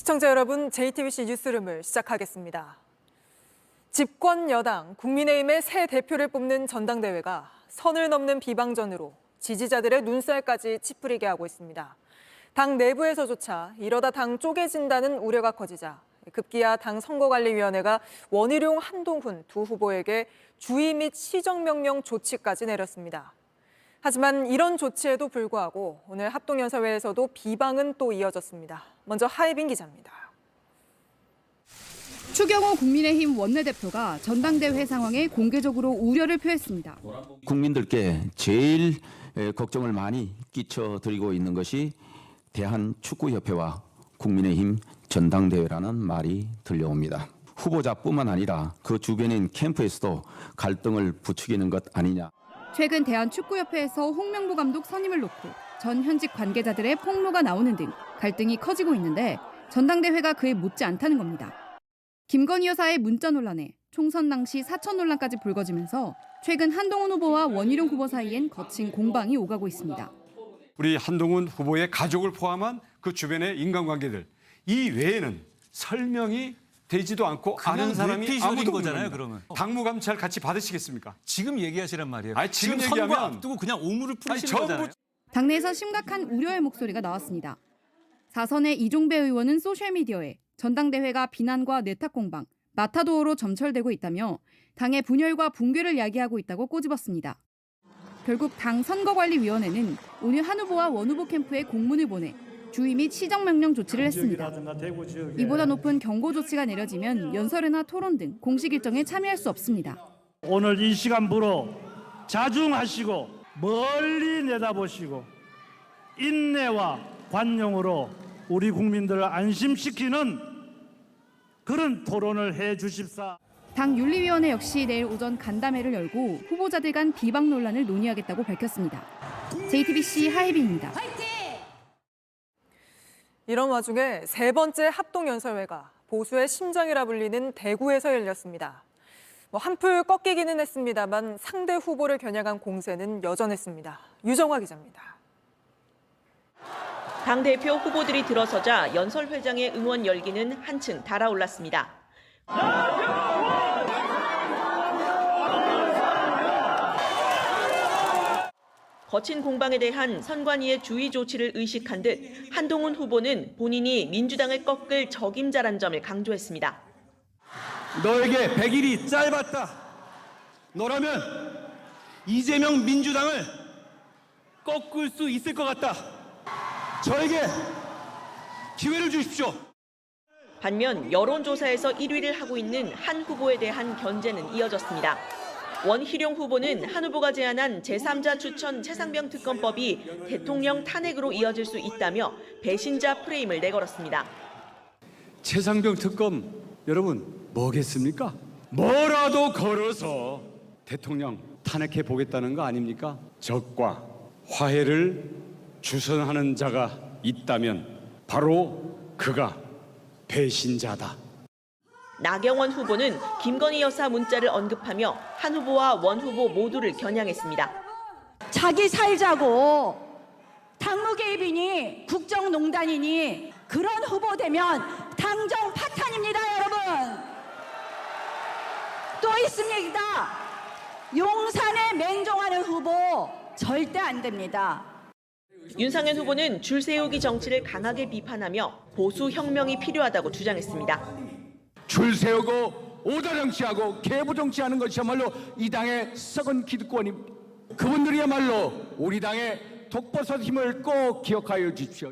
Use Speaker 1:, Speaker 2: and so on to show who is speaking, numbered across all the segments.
Speaker 1: 시청자 여러분, JTBC 뉴스룸을 시작하겠습니다. 집권 여당 국민의힘의 새 대표를 뽑는 전당대회가 선을 넘는 비방전으로 지지자들의 눈살까지 찌푸리게 하고 있습니다. 당 내부에서조차 이러다 당 쪼개진다는 우려가 커지자 급기야 당 선거관리위원회가 원희룡, 한동훈 두 후보에게 주의 및 시정명령 조치까지 내렸습니다. 하지만 이런 조치에도 불구하고 오늘 합동연설회에서도 비방은 또 이어졌습니다. 먼저 하예빈 기자입니다.
Speaker 2: 추경호 국민의힘 원내대표가 전당대회 상황에 공개적으로 우려를 표했습니다.
Speaker 3: 국민들께 제일 걱정을 많이 끼쳐드리고 있는 것이 대한축구협회와 국민의힘 전당대회라는 말이 들려옵니다. 후보자뿐만 아니라 그 주변인 캠프에서도 갈등을 부추기는 것 아니냐.
Speaker 2: 최근 대한축구협회에서 홍명보 감독 선임을 놓고 전 현직 관계자들의 폭로가 나오는 등 갈등이 커지고 있는데 전당대회가 그에 못지 않다는 겁니다. 김건희 여사의 문자 논란에 총선 당시 사천 논란까지 불거지면서 최근 한동훈 후보와 원희룡 후보 사이엔 거친 공방이 오가고 있습니다.
Speaker 4: 우리 한동훈 후보의 가족을 포함한 그 주변의 인간관계들 이 외에는 설명이 되지도 않고 아는 사람이 아무도
Speaker 5: 거잖아요. 그러면
Speaker 4: 당무감찰 같이 받으시겠습니까?
Speaker 5: 지금 얘기하시란 말이에요.
Speaker 4: 아니, 지금
Speaker 5: 선거
Speaker 4: 얘기하면
Speaker 5: 앞두고 그냥 오물을 뿌리시는
Speaker 4: 전부
Speaker 5: 거잖아요.
Speaker 2: 당내에서 심각한 우려의 목소리가 나왔습니다. 4선의 이종배 의원은 소셜미디어에 전당대회가 비난과 내탁 공방, 마타도어로 점철되고 있다며 당의 분열과 붕괴를 야기하고 있다고 꼬집었습니다. 결국 당 선거관리위원회는 오늘 한 후보와 원 후보 캠프에 공문을 보내 주의 및 시정명령 조치를 했습니다. 이보다 높은 경고 조치가 내려지면 연설회나 토론 등 공식 일정에 참여할 수 없습니다.
Speaker 6: 오늘 이 시간부로 자중하시고 멀리 내다보시고 인내와 관용으로 우리 국민들을 안심시키는 그런 토론을 해 주십사.
Speaker 2: 당 윤리위원회 역시 내일 오전 간담회를 열고 후보자들 간 비방 논란을 논의하겠다고 밝혔습니다. JTBC 하예빈입니다.
Speaker 1: 이런 와중에 세 번째 합동연설회가 보수의 심장이라 불리는 대구에서 열렸습니다. 한풀 꺾이기는 했습니다만 상대 후보를 겨냥한 공세는 여전했습니다. 유정화 기자입니다.
Speaker 7: 당대표 후보들이 들어서자 연설회장의 응원 열기는 한층 달아올랐습니다. 거친 공방에 대한 선관위의 주의 조치를 의식한 듯 한동훈 후보는 본인이 민주당을 꺾을 적임자란 점을 강조했습니다.
Speaker 8: 너에게 100일이 짧았다. 너라면 이재명 민주당을 꺾을 수 있을 것 같다. 저에게 기회를 주십시오.
Speaker 7: 반면 여론조사에서 1위를 하고 있는 한 후보에 대한 견제는 이어졌습니다. 원희룡 후보는 한 후보가 제안한 제3자 추천 최상병 특검법이 대통령 탄핵으로 이어질 수 있다며 배신자 프레임을 내걸었습니다.
Speaker 4: 최상병 특검 여러분 뭐겠습니까? 뭐라도 걸어서 대통령 탄핵해 보겠다는 거 아닙니까? 적과 화해를 주선하는 자가 있다면 바로 그가 배신자다.
Speaker 7: 나경원 후보는 김건희 여사 문자를 언급하며 한 후보와 원 후보 모두를 겨냥했습니다.
Speaker 9: 자기 살자고 당무 개입이니 국정농단이니 그런 후보 되면 당정 파탄입니다, 여러분. 또 있습니다. 용산에 맹종하는 후보 절대 안 됩니다.
Speaker 7: 윤상현 후보는 줄 세우기 정치를 강하게 비판하며 보수 혁명이 필요하다고 주장했습니다.
Speaker 3: 줄 세우고 오다 정치하고 계부 정치하는 것이야말로 이 당의 썩은 기득권이 그분들이야말로 우리 당의 독버섯 힘을 꼭 기억하여 주십시오.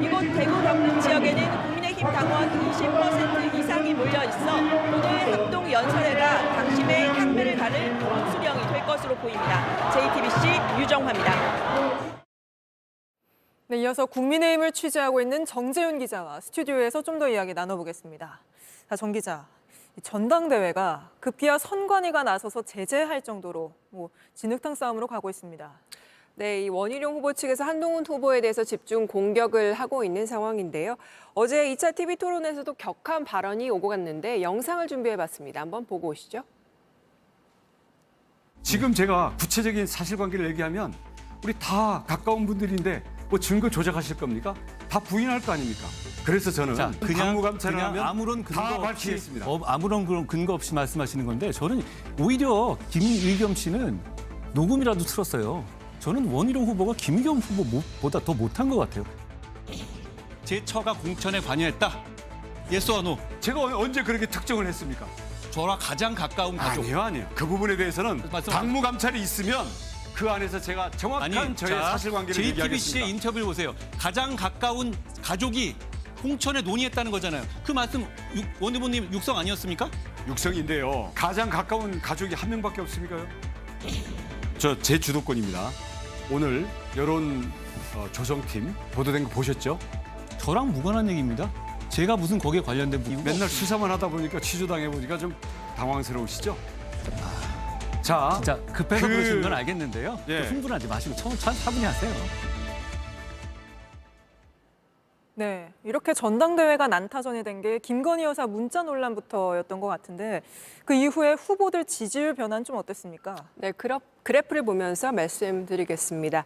Speaker 7: 이곳 대구 경북 지역에는 국민의힘 당원 20% 이상이 몰려 있어 오늘 합동 연설회가 당심의 향배를 가를 동수령이 될 것으로 보입니다. JTBC 유정화입니다.
Speaker 1: 네, 이어서 국민의힘을 취재하고 있는 정재훈 기자와 스튜디오에서 좀 더 이야기 나눠보겠습니다. 자, 정 기자, 전당대회가 급기야 선관위가 나서서 제재할 정도로 진흙탕 싸움으로 가고 있습니다.
Speaker 10: 네, 이 원희룡 후보 측에서 한동훈 후보에 대해서 집중 공격을 하고 있는 상황인데요. 어제 2차 TV 토론에서도 격한 발언이 오고 갔는데 영상을 준비해봤습니다. 한번 보고 오시죠.
Speaker 4: 지금 제가 구체적인 사실관계를 얘기하면 우리 다 가까운 분들인데 뭐 증거 조작하실 겁니까? 다 부인할 거 아닙니까? 그래서 저는
Speaker 5: 자,
Speaker 4: 당무 감찰을
Speaker 5: 그냥
Speaker 4: 하면
Speaker 5: 아무런 근거
Speaker 4: 다
Speaker 5: 없이
Speaker 4: 밝히겠습니다.
Speaker 5: 아무런 그런 근거 없이 말씀하시는 건데 저는 오히려 김의겸 씨는 녹음이라도 틀었어요. 저는 원희룡 후보가 김의겸 후보보다 더 못한 것 같아요. 제 처가 공천에 관여했다. Yes or no?
Speaker 4: 제가 언제 그렇게 특정을 했습니까?
Speaker 5: 저와 가장 가까운 가족.
Speaker 4: 아니요. 그 부분에 대해서는
Speaker 5: 말씀하세요.
Speaker 4: 당무 감찰이 있으면 그 안에서 제가 정확한 저의 사실관계를
Speaker 5: JTBC의
Speaker 4: 얘기하겠습니다.
Speaker 5: 인터뷰를 보세요. 가장 가까운 가족이 공천에 논의했다는 거잖아요. 그 말씀 원 후보님 육성 아니었습니까?
Speaker 4: 육성인데요. 가장 가까운 가족이 한 명밖에 없습니까요? 제 주도권입니다. 오늘 여론 조성팀 보도된 거 보셨죠?
Speaker 5: 저랑 무관한 얘기입니다. 제가 무슨 거기에 관련된 부분
Speaker 4: 맨날 수사만 하다 보니까 취조당해 보니까 좀 당황스러우시죠? 자,
Speaker 5: 진짜 급해서 그러시는 건 알겠는데요.
Speaker 4: 예.
Speaker 5: 또 흥분하지 마시고 차분히 하세요.
Speaker 1: 네, 이렇게 전당대회가 난타전이 된 게 김건희 여사 문자 논란부터였던 것 같은데 그 이후에 후보들 지지율 변화는 좀 어땠습니까?
Speaker 10: 네, 그래프를 보면서 말씀드리겠습니다.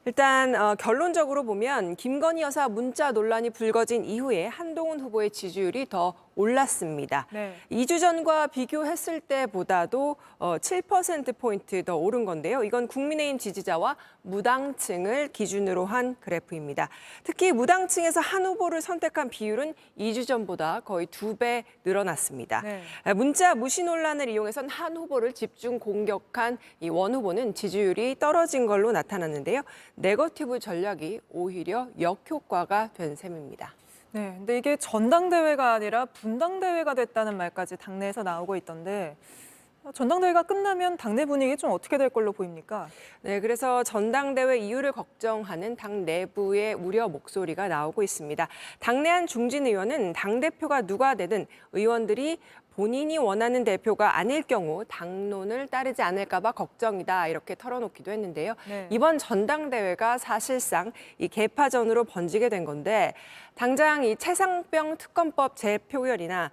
Speaker 10: 일단 결론적으로 보면 김건희 여사 문자 논란이 불거진 이후에 한동훈 후보의 지지율이 더 올랐습니다.
Speaker 1: 네.
Speaker 10: 2주 전과 비교했을 때보다도 7%포인트 더 오른 건데요. 이건 국민의힘 지지자와 무당층을 기준으로 한 그래프입니다. 특히 무당층에서 한 후보를 선택한 비율은 2주 전보다 거의 2배 늘어났습니다.
Speaker 1: 네.
Speaker 10: 문자 무시 논란을 이용해선 한 후보를 집중 공격한 이 원 후보는 지지율이 떨어진 걸로 나타났는데요. 네거티브 전략이 오히려 역효과가 된 셈입니다.
Speaker 1: 네, 근데 이게 전당대회가 아니라 분당대회가 됐다는 말까지 당내에서 나오고 있던데 전당대회가 끝나면 당내 분위기 좀 어떻게 될 걸로 보입니까?
Speaker 10: 네, 그래서 전당대회 이유를 걱정하는 당 내부의 우려 목소리가 나오고 있습니다. 당내 한 중진 의원은 당대표가 누가 되든 의원들이 본인이 원하는 대표가 아닐 경우 당론을 따르지 않을까 봐 걱정이다 이렇게 털어놓기도 했는데요.
Speaker 1: 네.
Speaker 10: 이번 전당대회가 사실상 이 개파전으로 번지게 된 건데 당장 이 최상병 특검법 재의결이나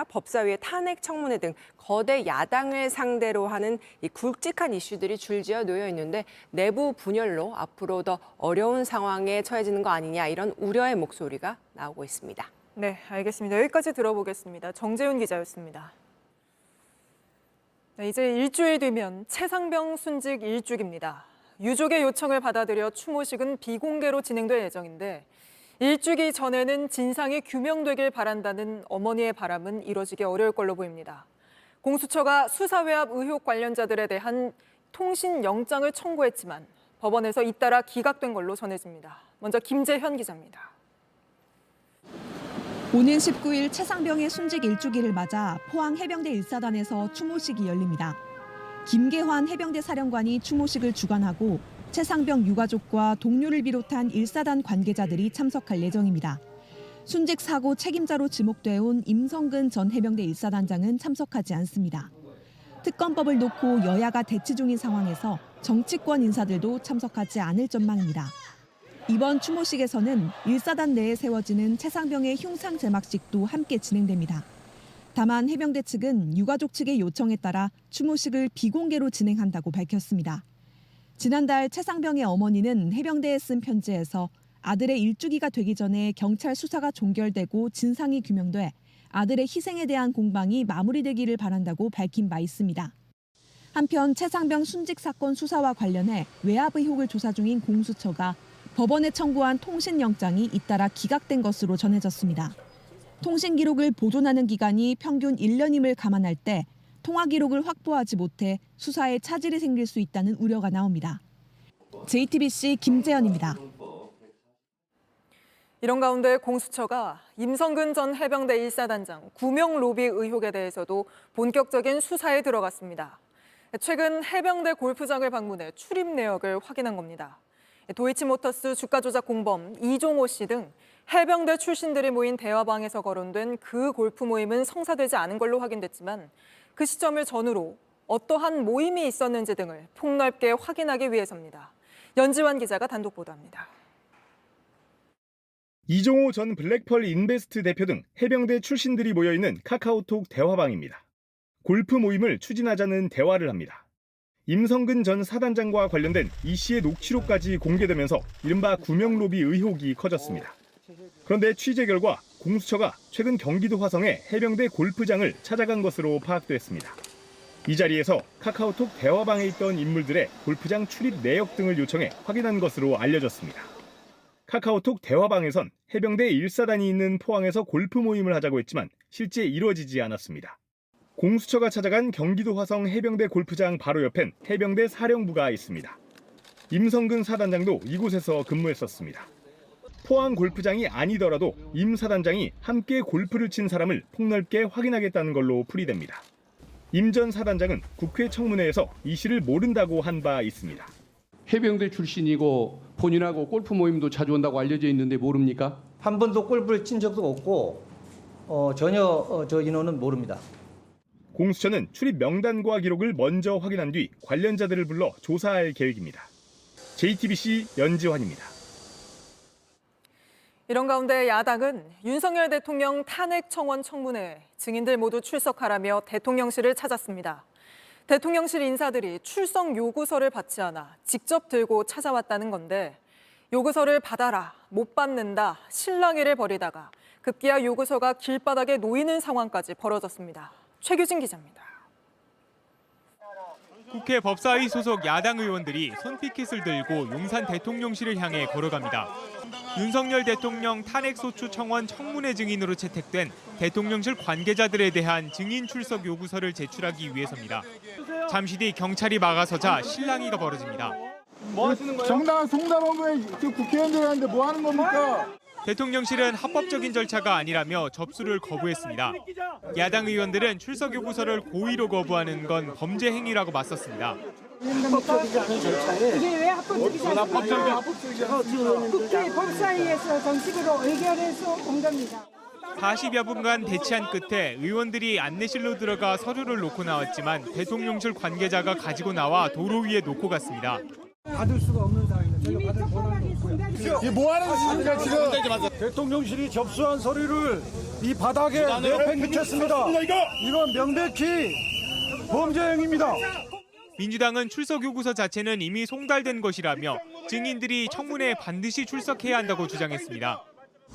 Speaker 10: 법사위의 탄핵 청문회 등 거대 야당을 상대로 하는 이 굵직한 이슈들이 줄지어 놓여 있는데 내부 분열로 앞으로 더 어려운 상황에 처해지는 거 아니냐 이런 우려의 목소리가 나오고 있습니다.
Speaker 1: 네, 알겠습니다. 여기까지 들어보겠습니다. 정재훈 기자였습니다. 네, 이제 일주일 뒤면 최상병 순직 일주기입니다. 유족의 요청을 받아들여 추모식은 비공개로 진행될 예정인데 일주기 전에는 진상이 규명되길 바란다는 어머니의 바람은 이뤄지기 어려울 걸로 보입니다. 공수처가 수사외압 의혹 관련자들에 대한 통신영장을 청구했지만 법원에서 잇따라 기각된 걸로 전해집니다. 먼저 김재현 기자입니다.
Speaker 11: 오는 19일 최상병의 순직 일주기를 맞아 포항 해병대 1사단에서 추모식이 열립니다. 김계환 해병대 사령관이 추모식을 주관하고 최상병 유가족과 동료를 비롯한 1사단 관계자들이 참석할 예정입니다. 순직 사고 책임자로 지목돼 온 임성근 전 해병대 1사단장은 참석하지 않습니다. 특검법을 놓고 여야가 대치 중인 상황에서 정치권 인사들도 참석하지 않을 전망입니다. 이번 추모식에서는 1사단 내에 세워지는 최상병의 흉상 제막식도 함께 진행됩니다. 다만 해병대 측은 유가족 측의 요청에 따라 추모식을 비공개로 진행한다고 밝혔습니다. 지난달 최상병의 어머니는 해병대에 쓴 편지에서 아들의 일주기가 되기 전에 경찰 수사가 종결되고 진상이 규명돼 아들의 희생에 대한 공방이 마무리되기를 바란다고 밝힌 바 있습니다. 한편 최상병 순직 사건 수사와 관련해 외압 의혹을 조사 중인 공수처가 법원에 청구한 통신영장이 잇따라 기각된 것으로 전해졌습니다. 통신 기록을 보존하는 기간이 평균 1년임을 감안할 때 통화 기록을 확보하지 못해 수사에 차질이 생길 수 있다는 우려가 나옵니다. JTBC 김재현입니다.
Speaker 1: 이런 가운데 공수처가 임성근 전 해병대 1사단장 구명 로비 의혹에 대해서도 본격적인 수사에 들어갔습니다. 최근 해병대 골프장을 방문해 출입 내역을 확인한 겁니다. 도이치모터스 주가 조작 공범 이종호 씨 등 해병대 출신들이 모인 대화방에서 거론된 그 골프 모임은 성사되지 않은 걸로 확인됐지만 그 시점을 전후로 어떠한 모임이 있었는지 등을 폭넓게 확인하기 위해서입니다. 연지환 기자가 단독 보도합니다.
Speaker 12: 이종호 전 블랙펄 인베스트 대표 등 해병대 출신들이 모여있는 카카오톡 대화방입니다. 골프 모임을 추진하자는 대화를 합니다. 임성근 전 사단장과 관련된 이 씨의 녹취록까지 공개되면서 이른바 구명로비 의혹이 커졌습니다. 그런데 취재 결과 공수처가 최근 경기도 화성의 해병대 골프장을 찾아간 것으로 파악됐습니다. 이 자리에서 카카오톡 대화방에 있던 인물들의 골프장 출입 내역 등을 요청해 확인한 것으로 알려졌습니다. 카카오톡 대화방에선 해병대 1사단이 있는 포항에서 골프 모임을 하자고 했지만 실제 이루어지지 않았습니다. 공수처가 찾아간 경기도 화성 해병대 골프장 바로 옆엔 해병대 사령부가 있습니다. 임성근 사단장도 이곳에서 근무했었습니다. 포항 골프장이 아니더라도 임 사단장이 함께 골프를 친 사람을 폭넓게 확인하겠다는 걸로 풀이됩니다. 임 전 사단장은 국회 청문회에서 이 씨를 모른다고 한 바 있습니다.
Speaker 3: 해병대 출신이고 본인하고 골프 모임도 자주 온다고 알려져 있는데 모릅니까?
Speaker 13: 한 번도 골프를 친 적도 없고 전혀 저 인원은 모릅니다.
Speaker 12: 공수처는 출입 명단과 기록을 먼저 확인한 뒤 관련자들을 불러 조사할 계획입니다. JTBC 연지환입니다.
Speaker 1: 이런 가운데 야당은 윤석열 대통령 탄핵 청원 청문회에 증인들 모두 출석하라며 대통령실을 찾았습니다. 대통령실 인사들이 출석 요구서를 받지 않아 직접 들고 찾아왔다는 건데 요구서를 받아라, 못 받는다, 실랑이를 벌이다가 급기야 요구서가 길바닥에 놓이는 상황까지 벌어졌습니다. 최규진 기자입니다.
Speaker 14: 국회 법사위 소속 야당 의원들이 손피켓을 들고 용산 대통령실을 향해 걸어갑니다. 윤석열 대통령 탄핵소추 청원 청문회 증인으로 채택된 대통령실 관계자들에 대한 증인 출석 요구서를 제출하기 위해서입니다. 잠시 뒤 경찰이 막아서자 실랑이가 벌어집니다.
Speaker 3: 뭐 하시는 거예요? 정당한 송달원구에 국회의원들이 하는데 뭐 하는 겁니까?
Speaker 14: 대통령실은 합법적인 절차가 아니라며 접수를 거부했습니다. 야당 의원들은 출석 요구서를 고의로 거부하는 건 범죄 행위라고 맞섰습니다.
Speaker 9: 합법적이지 않은 절차에 이게 왜 합법적이지 않습니까? 국회 법사위에서 정식으로 의결해서 온 겁니다.
Speaker 14: 40여 분간 대치한 끝에 의원들이 안내실로 들어가 서류를 놓고 나왔지만 대통령실 관계자가 가지고 나와 도로 위에 놓고 갔습니다.
Speaker 13: 받을 수가 없는 상황입니다. 저희가 받을 권한도 없고요.
Speaker 3: 이게 뭐 하는 짓입니까 지금?
Speaker 6: 대통령실이 접수한 서류를 이 바닥에 내팽개쳤습니다. 이건 명백히 범죄 행위입니다.
Speaker 14: 민주당은 출석 요구서 자체는 이미 송달된 것이라며 증인들이 청문회에 반드시 출석해야 한다고 주장했습니다.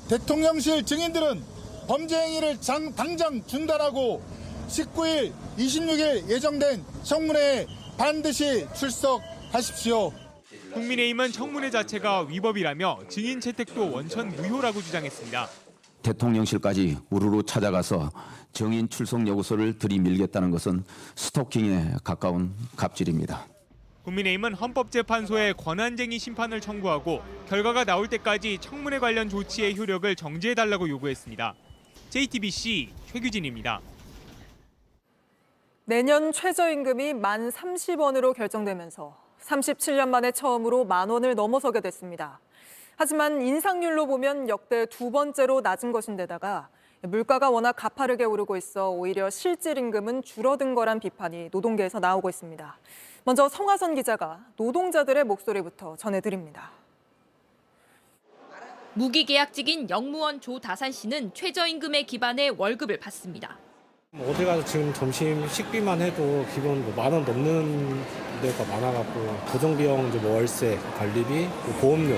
Speaker 15: 대통령실 증인들은 범죄 행위를 당장 중단하고 19일, 26일 예정된 청문회에 반드시 출석하십시오.
Speaker 14: 국민의힘은 청문회 자체가 위법이라며 증인 채택도 원천 무효라고 주장했습니다.
Speaker 16: 대통령실까지 우르르 찾아가서 증인 출석 요구서를 들이밀겠다는 것은 스토킹에 가까운 갑질입니다.
Speaker 14: 국민의힘은 헌법재판소에 권한쟁의 심판을 청구하고 결과가 나올 때까지 청문회 관련 조치의 효력을 정지해달라고 요구했습니다. JTBC 최규진입니다.
Speaker 1: 내년 최저임금이 만 30원으로 결정되면서 37년 만에 처음으로 만 원을 넘어서게 됐습니다. 하지만 인상률로 보면 역대 두 번째로 낮은 것인데다가 물가가 워낙 가파르게 오르고 있어 오히려 실질 임금은 줄어든 거란 비판이 노동계에서 나오고 있습니다. 먼저 성하선 기자가 노동자들의 목소리부터 전해드립니다.
Speaker 17: 무기계약직인 영무원 조다산 씨는 최저임금에 기반해 월급을 받습니다.
Speaker 18: 어디 가서 지금 점심 식비만 해도 기본 만 원 넘는 데가 많아갖고 고정비용, 이제 월세, 관리비, 보험료,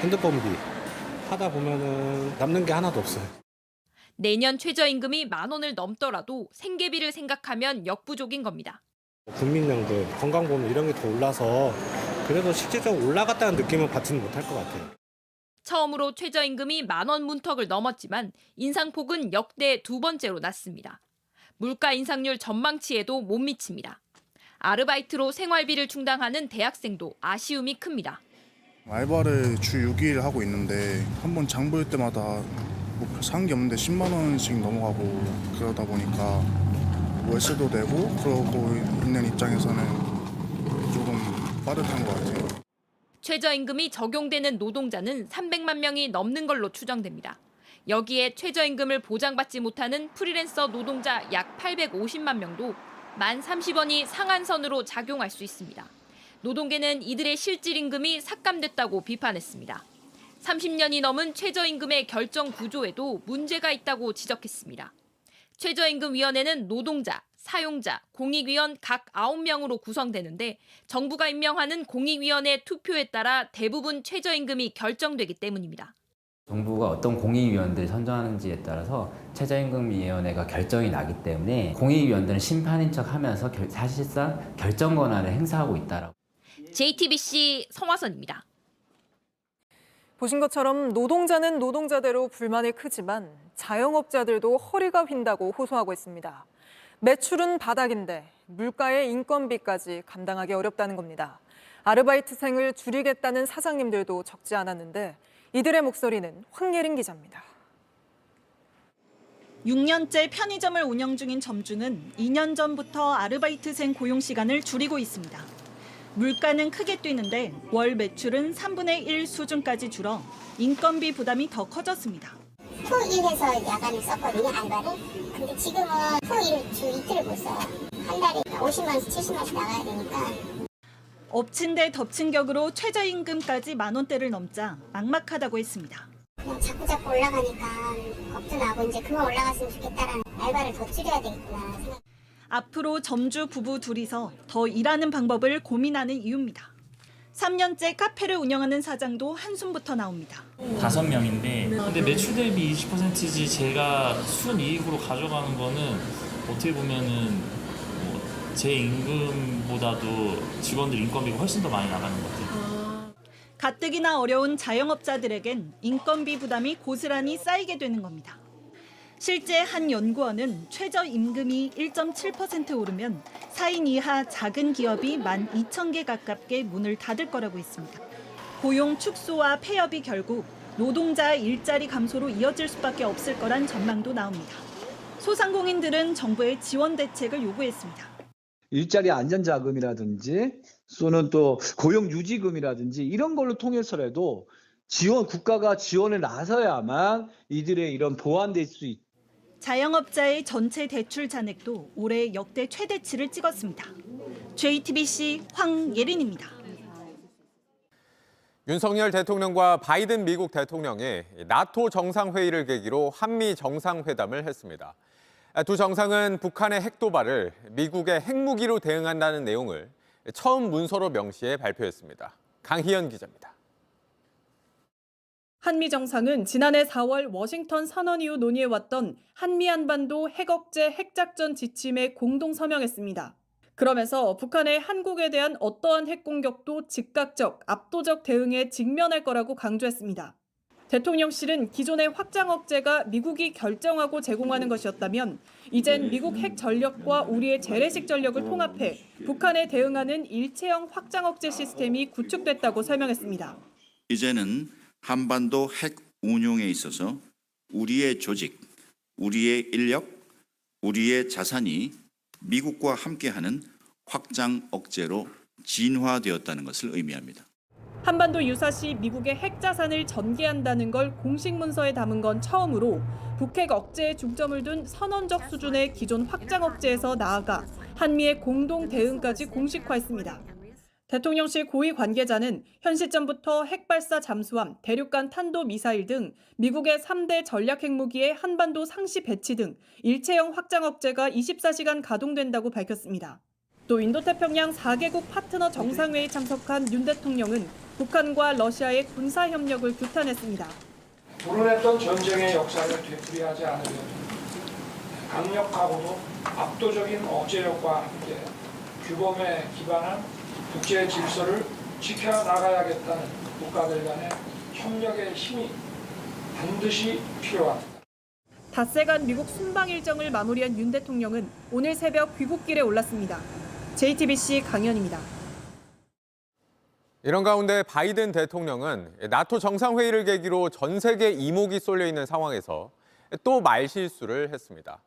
Speaker 18: 핸드폰비 하다 보면은 남는 게 하나도 없어요.
Speaker 17: 내년 최저임금이 만 원을 넘더라도 생계비를 생각하면 역부족인 겁니다.
Speaker 18: 국민연금, 건강보험 이런 게 더 올라서 그래도 실질적으로 올라갔다는 느낌은 받지는 못할 것 같아요.
Speaker 17: 처음으로 최저임금이 만 원 문턱을 넘었지만 인상폭은 역대 두 번째로 낮습니다. 물가 인상률 전망치에도 못 미칩니다. 아르바이트로 생활비를 충당하는 대학생도 아쉬움이 큽니다.
Speaker 19: 알바를 주 6일 하고 있는데 한 번 장 볼 때마다 뭐 산 게 없는데 10만 원씩 넘어가고 그러다 보니까 월세도 내고 그러고 있는 입장에서는 조금 빠듯한 것 같아요.
Speaker 17: 최저임금이 적용되는 노동자는 300만 명이 넘는 걸로 추정됩니다. 여기에 최저임금을 보장받지 못하는 프리랜서 노동자 약 850만 명도 만 30원이 상한선으로 작용할 수 있습니다. 노동계는 이들의 실질임금이 삭감됐다고 비판했습니다. 30년이 넘은 최저임금의 결정 구조에도 문제가 있다고 지적했습니다. 최저임금위원회는 노동자, 사용자, 공익위원 각 9명으로 구성되는데 정부가 임명하는 공익위원회 투표에 따라 대부분 최저임금이 결정되기 때문입니다.
Speaker 20: 정부가 어떤 공익위원들을 선정하는지에 따라서 최저임금위원회가 결정이 나기 때문에 공익위원들은 심판인 척하면서 사실상 결정 권한을 행사하고 있다라고.
Speaker 17: JTBC 성화선입니다.
Speaker 1: 보신 것처럼 노동자는 노동자대로 불만이 크지만 자영업자들도 허리가 휜다고 호소하고 있습니다. 매출은 바닥인데 물가의 인건비까지 감당하기 어렵다는 겁니다. 아르바이트생을 줄이겠다는 사장님들도 적지 않았는데 이들의 목소리는 황예린 기자입니다.
Speaker 21: 6년째 편의점을 운영 중인 점주는 2년 전부터 아르바이트생 고용 시간을 줄이고 있습니다. 물가는 크게 뛰는데 월 매출은 3분의 1 수준까지 줄어 인건비 부담이 더 커졌습니다.
Speaker 22: 토일해서 야간을 썼거든요, 알바를. 근데 지금은 토일 주 이틀을 못 써요. 한 달에 50만 원씩 70만 원씩 나가야 되니까.
Speaker 21: 엎친 데 덮친 격으로 최저임금까지 만 원대를 넘자 막막하다고 했습니다.
Speaker 22: 그냥 자꾸 올라가니까 겁도 나고 이제 그만 올라갔으면 좋겠다라는 알바를 더 줄여야 되겠구나 생각.
Speaker 21: 앞으로 점주 부부 둘이서 더 일하는 방법을 고민하는 이유입니다. 3년째 카페를 운영하는 사장도 한숨부터 나옵니다.
Speaker 23: 5명인데 근데 매출 대비 20%지 제가 순이익으로 가져가는 거는 어떻게 보면은 제 임금보다도 직원들 인건비가 훨씬 더 많이 나가는 것 같아요.
Speaker 21: 가뜩이나 어려운 자영업자들에겐 인건비 부담이 고스란히 쌓이게 되는 겁니다. 실제 한 연구원은 최저임금이 1.7% 오르면 4인 이하 작은 기업이 12,000개 가깝게 문을 닫을 거라고 했습니다. 고용 축소와 폐업이 결국 노동자 일자리 감소로 이어질 수밖에 없을 거란 전망도 나옵니다. 소상공인들은 정부의 지원 대책을 요구했습니다.
Speaker 24: 일자리 안전자금이라든지 또는 또 고용유지금이라든지 이런 걸로 통해서라도 국가가 지원에 나서야만 이들의 이런 보완될 수 있다.
Speaker 21: 자영업자의 전체 대출 잔액도 올해 역대 최대치를 찍었습니다. JTBC 황예린입니다.
Speaker 25: 윤석열 대통령과 바이든 미국 대통령이 나토 정상회의를 계기로 한미 정상회담을 했습니다. 두 정상은 북한의 핵도발을 미국의 핵무기로 대응한다는 내용을 처음 문서로 명시해 발표했습니다. 강희연 기자입니다.
Speaker 26: 한미 정상은 지난해 4월 워싱턴 선언 이후 논의해왔던 한미 한반도 핵억제 핵작전 지침에 공동 서명했습니다. 그러면서 북한의 한국에 대한 어떠한 핵공격도 즉각적, 압도적 대응에 직면할 거라고 강조했습니다. 대통령실은 기존의 확장 억제가 미국이 결정하고 제공하는 것이었다면 이젠 미국 핵 전력과 우리의 재래식 전력을 통합해 북한에 대응하는 일체형 확장 억제 시스템이 구축됐다고 설명했습니다.
Speaker 27: 이제는 한반도 핵 운용에 있어서 우리의 조직, 우리의 인력, 우리의 자산이 미국과 함께하는 확장 억제로 진화되었다는 것을 의미합니다.
Speaker 26: 한반도 유사시 미국의 핵 자산을 전개한다는 걸 공식 문서에 담은 건 처음으로 북핵 억제에 중점을 둔 선언적 수준의 기존 확장 억제에서 나아가 한미의 공동 대응까지 공식화했습니다. 대통령실 고위 관계자는 현 시점부터 핵발사 잠수함, 대륙간 탄도미사일 등 미국의 3대 전략 핵무기의 한반도 상시 배치 등 일체형 확장 억제가 24시간 가동된다고 밝혔습니다. 또 인도태평양 4개국 파트너 정상회의 참석한 윤 대통령은 북한과 러시아의 군사협력을 규탄했습니다.
Speaker 28: 불운했던 전쟁의 역사를 되풀이하지 않으려고 강력하고도 압도적인 억제력과 함께 규범에 기반한 국제 질서를 지켜나가야겠다는 국가들 간의 협력의 힘이 반드시 필요합니다.
Speaker 26: 닷새간 미국 순방 일정을 마무리한 윤 대통령은 오늘 새벽 귀국길에 올랐습니다. JTBC 강연입니다.
Speaker 25: 이런 가운데 바이든 대통령은 나토 정상회의를 계기로 전 세계 이목이 쏠려 있는 상황에서 또 말실수를 했습니다.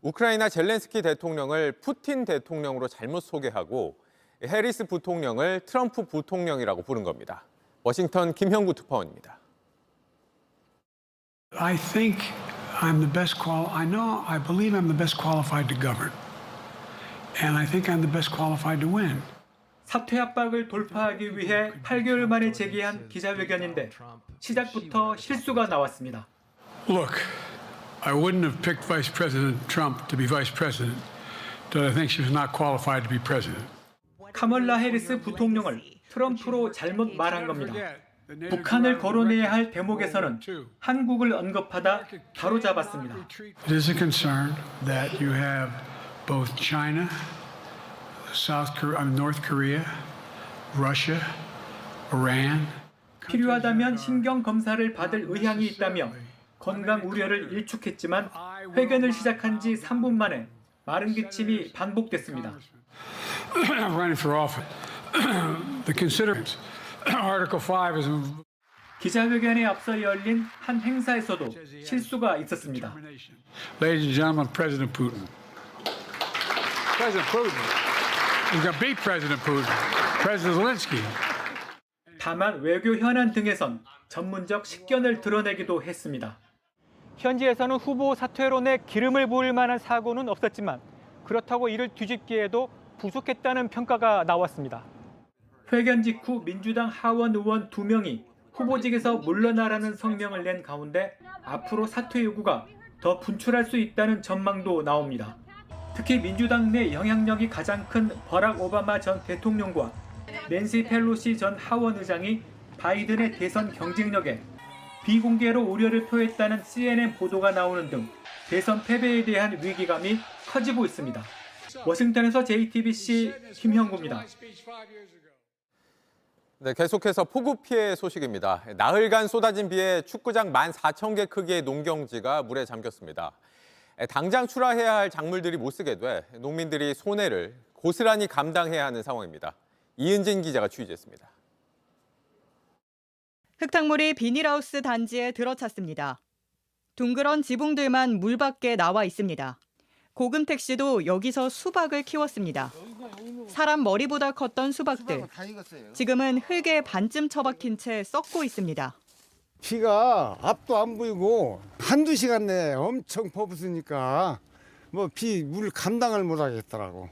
Speaker 25: 우크라이나 젤렌스키 대통령을 푸틴 대통령으로 잘못 소개하고 해리스 부통령을 트럼프 부통령이라고 부른 겁니다. 워싱턴 김형구 특파원입니다.
Speaker 29: I think I'm the best I believe I'm the best qualified to govern. And I think I'm the best qualified to win.
Speaker 30: 사퇴 압박을 돌파하기 위해 8개월 만에 제기한 기자회견인데 시작부터 실수가 나왔습니다.
Speaker 29: Look, I wouldn't have picked Vice President Trump to be Vice President that I think she was not qualified to be president.
Speaker 30: 카멀라 해리스 부통령을 트럼프로 잘못 말한 겁니다. 북한을 거론해야 할 대목에서는 한국을 언급하다 바로잡았습니다.
Speaker 29: It is a concern that you have both China, North Korea, Russia, Iran.
Speaker 30: 필요하다면 신경 검사를 받을 의향이 있다며 건강 우려를 일축했지만 회견을 시작한 지 3분 만에 마른 기침이 반복됐습니다.
Speaker 29: Running for office. The considerance. Article 5 is
Speaker 30: 기자회견에 앞서 열린 한 행사에서도 실수가 있었습니다.
Speaker 29: Ladies and gentlemen, President Putin. President Putin. We're going to beat President Putin. President Zelensky.
Speaker 30: 다만 외교 현안 등에선 전문적 식견을 드러내기도 했습니다. 현지에서는 후보 사퇴론에 기름을 부을 만한 사고는 없었지만 그렇다고 이를 뒤집기에도 부족했다는 평가가 나왔습니다. 회견 직후 민주당 하원 의원 2명이 후보직에서 물러나라는 성명을 낸 가운데 앞으로 사퇴 요구가 더 분출할 수 있다는 전망도 나옵니다. 특히 민주당 내 영향력이 가장 큰 버락 오바마 전 대통령과 낸시 펠로시 전 하원 의장이 바이든의 대선 경쟁력에 비공개로 우려를 표했다는 CNN 보도가 나오는 등 대선 패배에 대한 위기감이 커지고 있습니다. 워싱턴에서 JTBC 김형구입니다.
Speaker 25: 네, 계속해서 폭우 피해 소식입니다. 나흘간 쏟아진 비에 축구장 14,000개 크기의 농경지가 물에 잠겼습니다. 당장 출하해야 할 작물들이 못 쓰게 돼 농민들이 손해를 고스란히 감당해야 하는 상황입니다. 이은진 기자가 취재했습니다.
Speaker 2: 흙탕물이 비닐하우스 단지에 들어찼습니다. 둥그런 지붕들만 물 밖에 나와 있습니다. 고금 택시도 여기서 수박을 키웠습니다. 사람 머리보다 컸던 수박들. 지금은 흙에 반쯤 처박힌 채 썩고 있습니다.
Speaker 4: 비가 앞도 안 보이고 한두 시간 내에 엄청 퍼붓으니까 물 감당을 못 하겠더라고.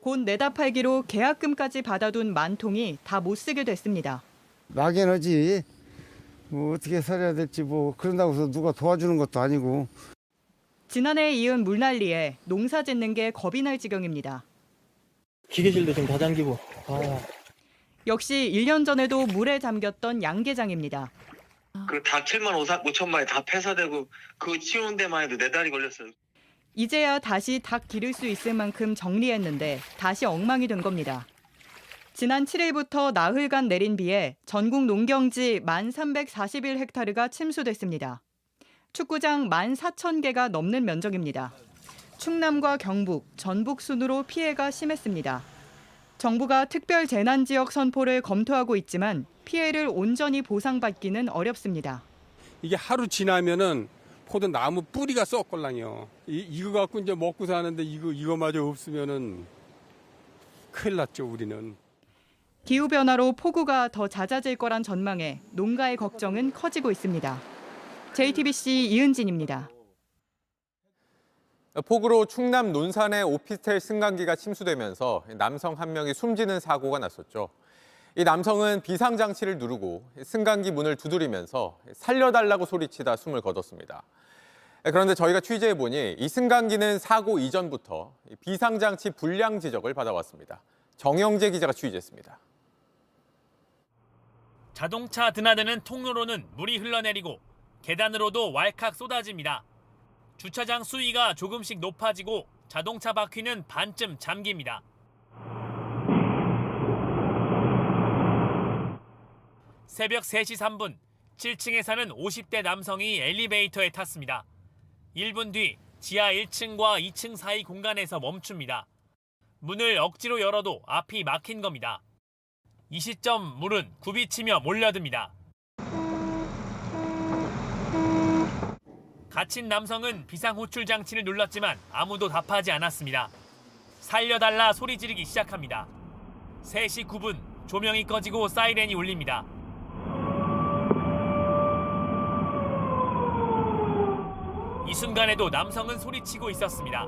Speaker 2: 곧 내다 팔기로 계약금까지 받아둔 만통이 다 못 쓰게 됐습니다.
Speaker 4: 막연하지. 어떻게 살아야 될지 그런다고 해서 누가 도와주는 것도 아니고.
Speaker 2: 지난해에 이은 물난리에 농사 짓는 게 겁이 날 지경입니다.
Speaker 5: 기계실도 좀 다 잠기고.
Speaker 2: 역시 1년 전에도 물에 잠겼던 양계장입니다.
Speaker 5: 그 닭 7만 5천 마리 다 폐사되고 그거 치우는 데만 해도 4달이 걸렸어요.
Speaker 2: 이제야 다시 닭 기를 수 있을 만큼 정리했는데 다시 엉망이 된 겁니다. 지난 7일부터 나흘간 내린 비에 전국 농경지 1,341헥타르가 침수됐습니다. 축구장 14,000개가 넘는 면적입니다. 충남과 경북, 전북 순으로 피해가 심했습니다. 정부가 특별 재난 지역 선포를 검토하고 있지만 피해를 온전히 보상받기는 어렵습니다.
Speaker 7: 이게 하루 지나면은 포도 나무 뿌리가 썩걸랑요. 이거 갖고 이제 먹고 사는데 이거마저 없으면은 큰일 났죠, 우리는.
Speaker 2: 기후 변화로 폭우가 더 잦아질 거란 전망에 농가의 걱정은 커지고 있습니다. JTBC 이은진입니다.
Speaker 25: 폭우로 충남 논산의 오피스텔 승강기가 침수되면서 남성 한 명이 숨지는 사고가 났었죠. 이 남성은 비상장치를 누르고 승강기 문을 두드리면서 살려달라고 소리치다 숨을 거뒀습니다. 그런데 저희가 취재해보니 이 승강기는 사고 이전부터 비상장치 불량 지적을 받아왔습니다. 정영재 기자가 취재했습니다.
Speaker 8: 자동차 드나드는 통로로는 물이 흘러내리고 계단으로도 왈칵 쏟아집니다. 주차장 수위가 조금씩 높아지고 자동차 바퀴는 반쯤 잠깁니다. 새벽 3시 3분, 7층에 사는 50대 남성이 엘리베이터에 탔습니다. 1분 뒤 지하 1층과 2층 사이 공간에서 멈춥니다. 문을 억지로 열어도 앞이 막힌 겁니다. 이 시점 물은 굽이치며 몰려듭니다. 갇힌 남성은 비상호출 장치를 눌렀지만 아무도 답하지 않았습니다. 살려달라 소리 지르기 시작합니다. 3시 9분 조명이 꺼지고 사이렌이 울립니다. 이 순간에도 남성은 소리치고 있었습니다.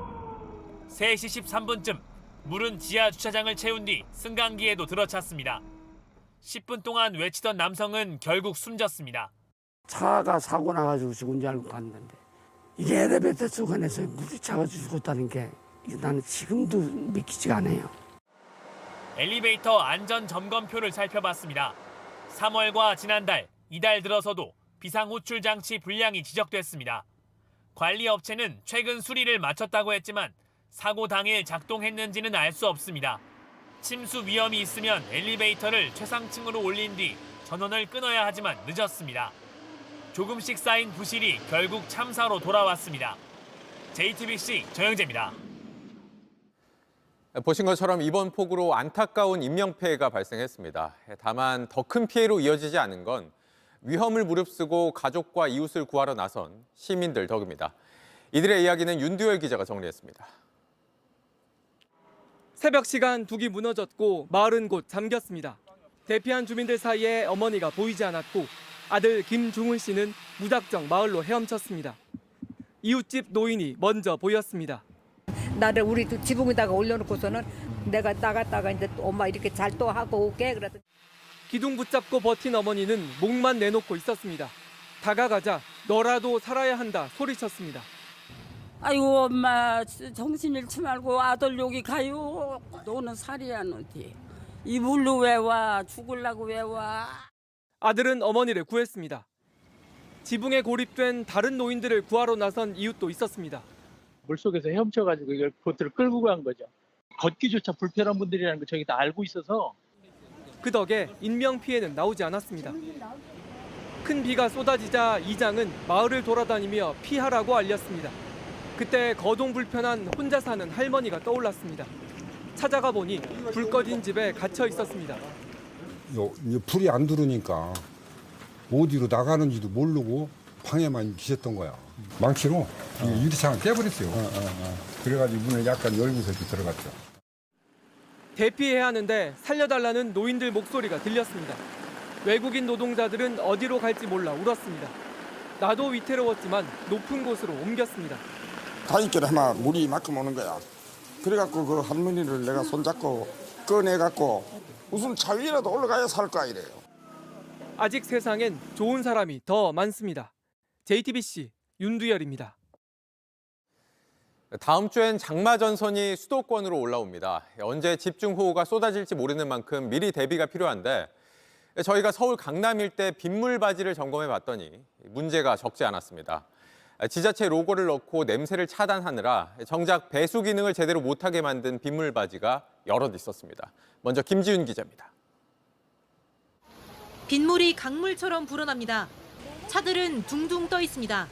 Speaker 8: 3시 13분쯤 물은 지하 주차장을 채운 뒤 승강기에도 들어찼습니다. 10분 동안 외치던 남성은 결국 숨졌습니다.
Speaker 9: 차가 사고 나가지고 죽은 줄 알고 갔는데 이게 엘리베이터 수건에서 물이 차가지고 죽었다는 게
Speaker 3: 나는 지금도 믿기지가 않아요.
Speaker 8: 엘리베이터 안전 점검표를 살펴봤습니다. 3월과 지난달, 이달 들어서도 비상호출 장치 불량이 지적됐습니다. 관리 업체는 최근 수리를 마쳤다고 했지만 사고 당일 작동했는지는 알 수 없습니다. 침수 위험이 있으면 엘리베이터를 최상층으로 올린 뒤 전원을 끊어야 하지만 늦었습니다. 조금씩 쌓인 부실이 결국 참사로 돌아왔습니다. JTBC 정영재입니다.
Speaker 25: 보신 것처럼 이번 폭우로 안타까운 인명피해가 발생했습니다. 다만 더 큰 피해로 이어지지 않은 건 위험을 무릅쓰고 가족과 이웃을 구하러 나선 시민들 덕입니다. 이들의 이야기는 윤두열 기자가 정리했습니다.
Speaker 6: 새벽 시간 둑이 무너졌고 마을은 곧 잠겼습니다. 대피한 주민들 사이에 어머니가 보이지 않았고 아들 김중훈 씨는 무작정 마을로 헤엄쳤습니다. 이웃집 노인이 먼저 보였습니다.
Speaker 9: 나를 우리 지붕에다가 올려놓고서는 내가 나갔다가 이제 엄마 이렇게 잘 또 하고 올게 그러더니
Speaker 6: 기둥 붙잡고 버틴 어머니는 목만 내놓고 있었습니다. 다가가자 너라도 살아야 한다 소리쳤습니다.
Speaker 9: 아이고 엄마 정신 잃지 말고 아들 여기 가요. 너는 살이야 너지. 이 물로 왜 와? 죽으려고 왜 와?
Speaker 6: 아들은 어머니를 구했습니다. 지붕에 고립된 다른 노인들을 구하러 나선 이웃도 있었습니다.
Speaker 10: 물속에서 헤엄쳐가지고 이걸 그것들을 끌고 간 거죠. 걷기조차 불편한 분들이라는 거 저희 다 알고 있어서.
Speaker 6: 그 덕에 인명피해는 나오지 않았습니다. 큰 비가 쏟아지자 이장은 마을을 돌아다니며 피하라고 알렸습니다. 그때 거동 불편한 혼자 사는 할머니가 떠올랐습니다. 찾아가 보니 불 꺼진 집에 갇혀 있었습니다.
Speaker 11: 불이 안 들어오니까 어디로 나가는지도 모르고 방에만 계셨던 거야. 망치로 유리창을 깨버렸어요. 그래가지고 문을 약간 열고서 이렇게 들어갔죠.
Speaker 6: 대피해야 하는데 살려달라는 노인들 목소리가 들렸습니다. 외국인 노동자들은 어디로 갈지 몰라 울었습니다. 나도 위태로웠지만 높은 곳으로 옮겼습니다.
Speaker 12: 다인길에 아마 물이 이만큼 오는 거야. 그래갖고 그 할머니를 내가 손잡고 꺼내갖고 무슨 차 위라도 올라가야 살 거야 이래요.
Speaker 6: 아직 세상엔 좋은 사람이 더 많습니다. JTBC 윤두열입니다.
Speaker 25: 다음 주엔 장마 전선이 수도권으로 올라옵니다. 언제 집중호우가 쏟아질지 모르는 만큼 미리 대비가 필요한데 저희가 서울 강남 일대 빗물바지를 점검해 봤더니 문제가 적지 않았습니다. 지자체 로고를 넣고 냄새를 차단하느라 정작 배수 기능을 제대로 못하게 만든 빗물바지가 여럿 있었습니다. 먼저 김지윤 기자입니다.
Speaker 13: 빗물이 강물처럼 불어납니다. 차들은 둥둥 떠 있습니다.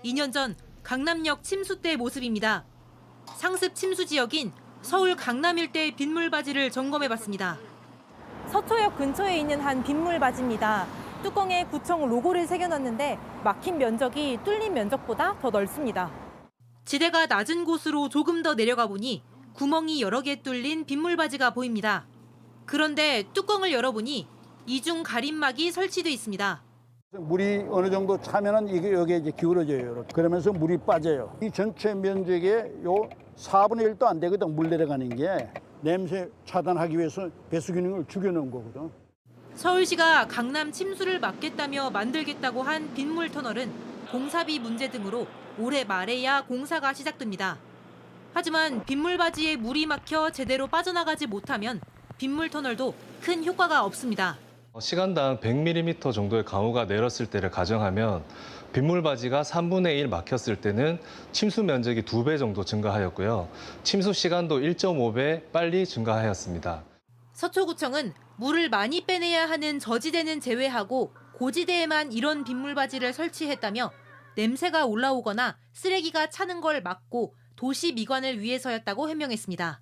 Speaker 13: 2년 전 강남역 침수 때 모습입니다. 상습 침수 지역인 서울 강남 일대 빗물바지를 점검해봤습니다.
Speaker 14: 서초역 근처에 있는 한 빗물바지입니다. 뚜껑에 구청 로고를 새겨놨는데 막힌 면적이 뚫린 면적보다 더 넓습니다.
Speaker 13: 지대가 낮은 곳으로 조금 더 내려가 보니 구멍이 여러 개 뚫린 빗물바지가 보입니다. 그런데 뚜껑을 열어보니 이중 가림막이 설치돼 있습니다.
Speaker 15: 물이 어느 정도 차면은 이게 여기에 이제 기울어져요. 그러면서 물이 빠져요. 이 전체 면적의 요 4분의 1도 안 되거든. 물 내려가는 게 냄새 차단하기 위해서 배수 기능을 죽여놓은 거거든.
Speaker 13: 서울시가 강남 침수를 막겠다며 만들겠다고 한 빗물 터널은 공사비 문제 등으로 올해 말에야 공사가 시작됩니다. 하지만 빗물바지에 물이 막혀 제대로 빠져나가지 못하면 빗물 터널도 큰 효과가 없습니다.
Speaker 16: 시간당 100mm 정도의 강우가 내렸을 때를 가정하면 빗물바지가 3분의 1 막혔을 때는 침수 면적이 2배 정도 증가하였고요. 침수 시간도 1.5배 빨리 증가하였습니다.
Speaker 13: 서초구청은 물을 많이 빼내야 하는 저지대는 제외하고 고지대에만 이런 빗물바지를 설치했다며 냄새가 올라오거나 쓰레기가 차는 걸 막고 도시 미관을 위해서였다고 해명했습니다.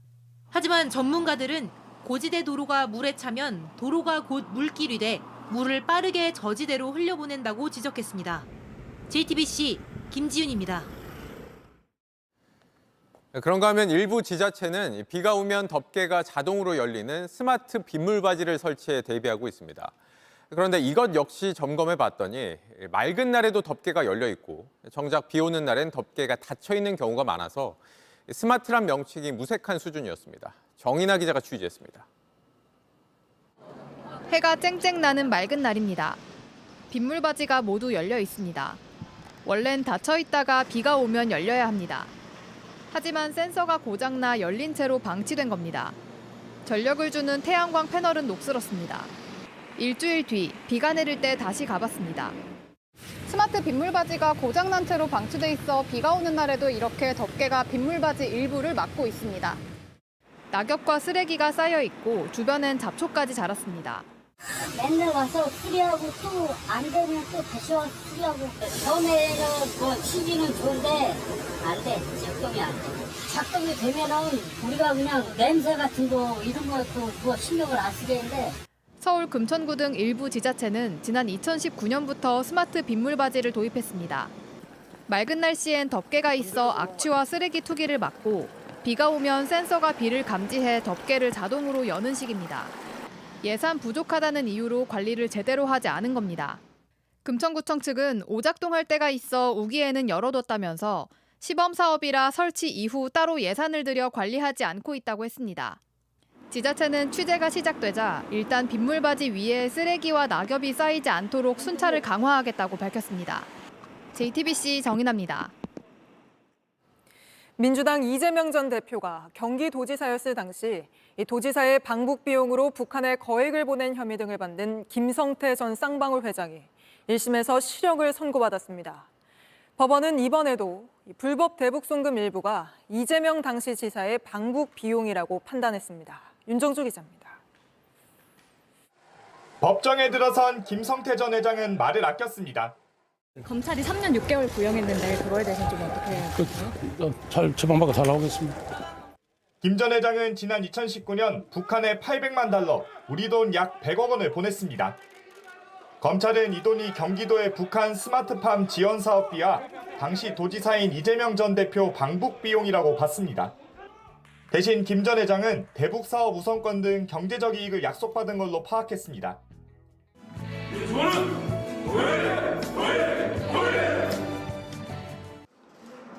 Speaker 13: 하지만 전문가들은 고지대 도로가 물에 차면 도로가 곧 물길이 돼 물을 빠르게 저지대로 흘려보낸다고 지적했습니다. JTBC 김지윤입니다.
Speaker 25: 그런가 하면 일부 지자체는 비가 오면 덮개가 자동으로 열리는 스마트 빗물바지를 설치해 대비하고 있습니다. 그런데 이것 역시 점검해 봤더니 맑은 날에도 덮개가 열려 있고 정작 비 오는 날엔 덮개가 닫혀 있는 경우가 많아서 스마트란 명칭이 무색한 수준이었습니다. 정인아 기자가 취재했습니다.
Speaker 31: 해가 쨍쨍 나는 맑은 날입니다. 빗물바지가 모두 열려 있습니다. 원래는 닫혀 있다가 비가 오면 열려야 합니다. 하지만 센서가 고장나 열린 채로 방치된 겁니다. 전력을 주는 태양광 패널은 녹슬었습니다. 일주일 뒤 비가 내릴 때 다시 가봤습니다. 스마트 빗물바지가 고장난 채로 방치돼 있어 비가 오는 날에도 이렇게 덮개가 빗물바지 일부를 막고 있습니다. 낙엽과 쓰레기가 쌓여 있고 주변엔 잡초까지 자랐습니다.
Speaker 1: 맨날 와서 수리하고 또 안 되면 또 다시 와서 수리하고 처음에는 뭐 취지는 좋은데 안 돼. 작동이 안 돼. 작동이 되면은 우리가 그냥 냄새 같은 거 이런 것도 뭐 신경을 안 쓰겠는데
Speaker 31: 서울 금천구 등 일부 지자체는 지난 2019년부터 스마트 빗물바지를 도입했습니다. 맑은 날씨엔 덮개가 있어 악취와 쓰레기 투기를 막고 비가 오면 센서가 비를 감지해 덮개를 자동으로 여는 식입니다. 예산 부족하다는 이유로 관리를 제대로 하지 않은 겁니다. 금천구청 측은 오작동할 때가 있어 우기에는 열어뒀다면서 시범 사업이라 설치 이후 따로 예산을 들여 관리하지 않고 있다고 했습니다. 지자체는 취재가 시작되자 일단 빗물바지 위에 쓰레기와 낙엽이 쌓이지 않도록 순찰을 강화하겠다고 밝혔습니다. JTBC 정인아입니다.
Speaker 14: 민주당 이재명 전 대표가 경기도지사였을 당시 이 도지사의 방북 비용으로 북한에 거액을 보낸 혐의 등을 받는 김성태 전 쌍방울 회장이 1심에서 실형을 선고받았습니다. 법원은 이번에도 불법 대북 송금 일부가 이재명 당시 지사의 방북 비용이라고 판단했습니다. 윤정주 기자입니다.
Speaker 17: 법정에 들어선 김성태 전 회장은 말을 아꼈습니다.
Speaker 18: 검찰이 3년 6개월 구형했는데 그거에 대해서 좀 어떻게
Speaker 15: 잘 처방받고 잘 나오겠습니다.
Speaker 17: 김 전 회장은 지난 2019년 북한에 800만 달러, 우리 돈 약 100억 원을 보냈습니다. 검찰은 이 돈이 경기도의 북한 스마트팜 지원 사업비와 당시 도지사인 이재명 전 대표 방북 비용이라고 봤습니다. 대신 김 전 회장은 대북 사업 우선권 등 경제적 이익을 약속받은 걸로 파악했습니다.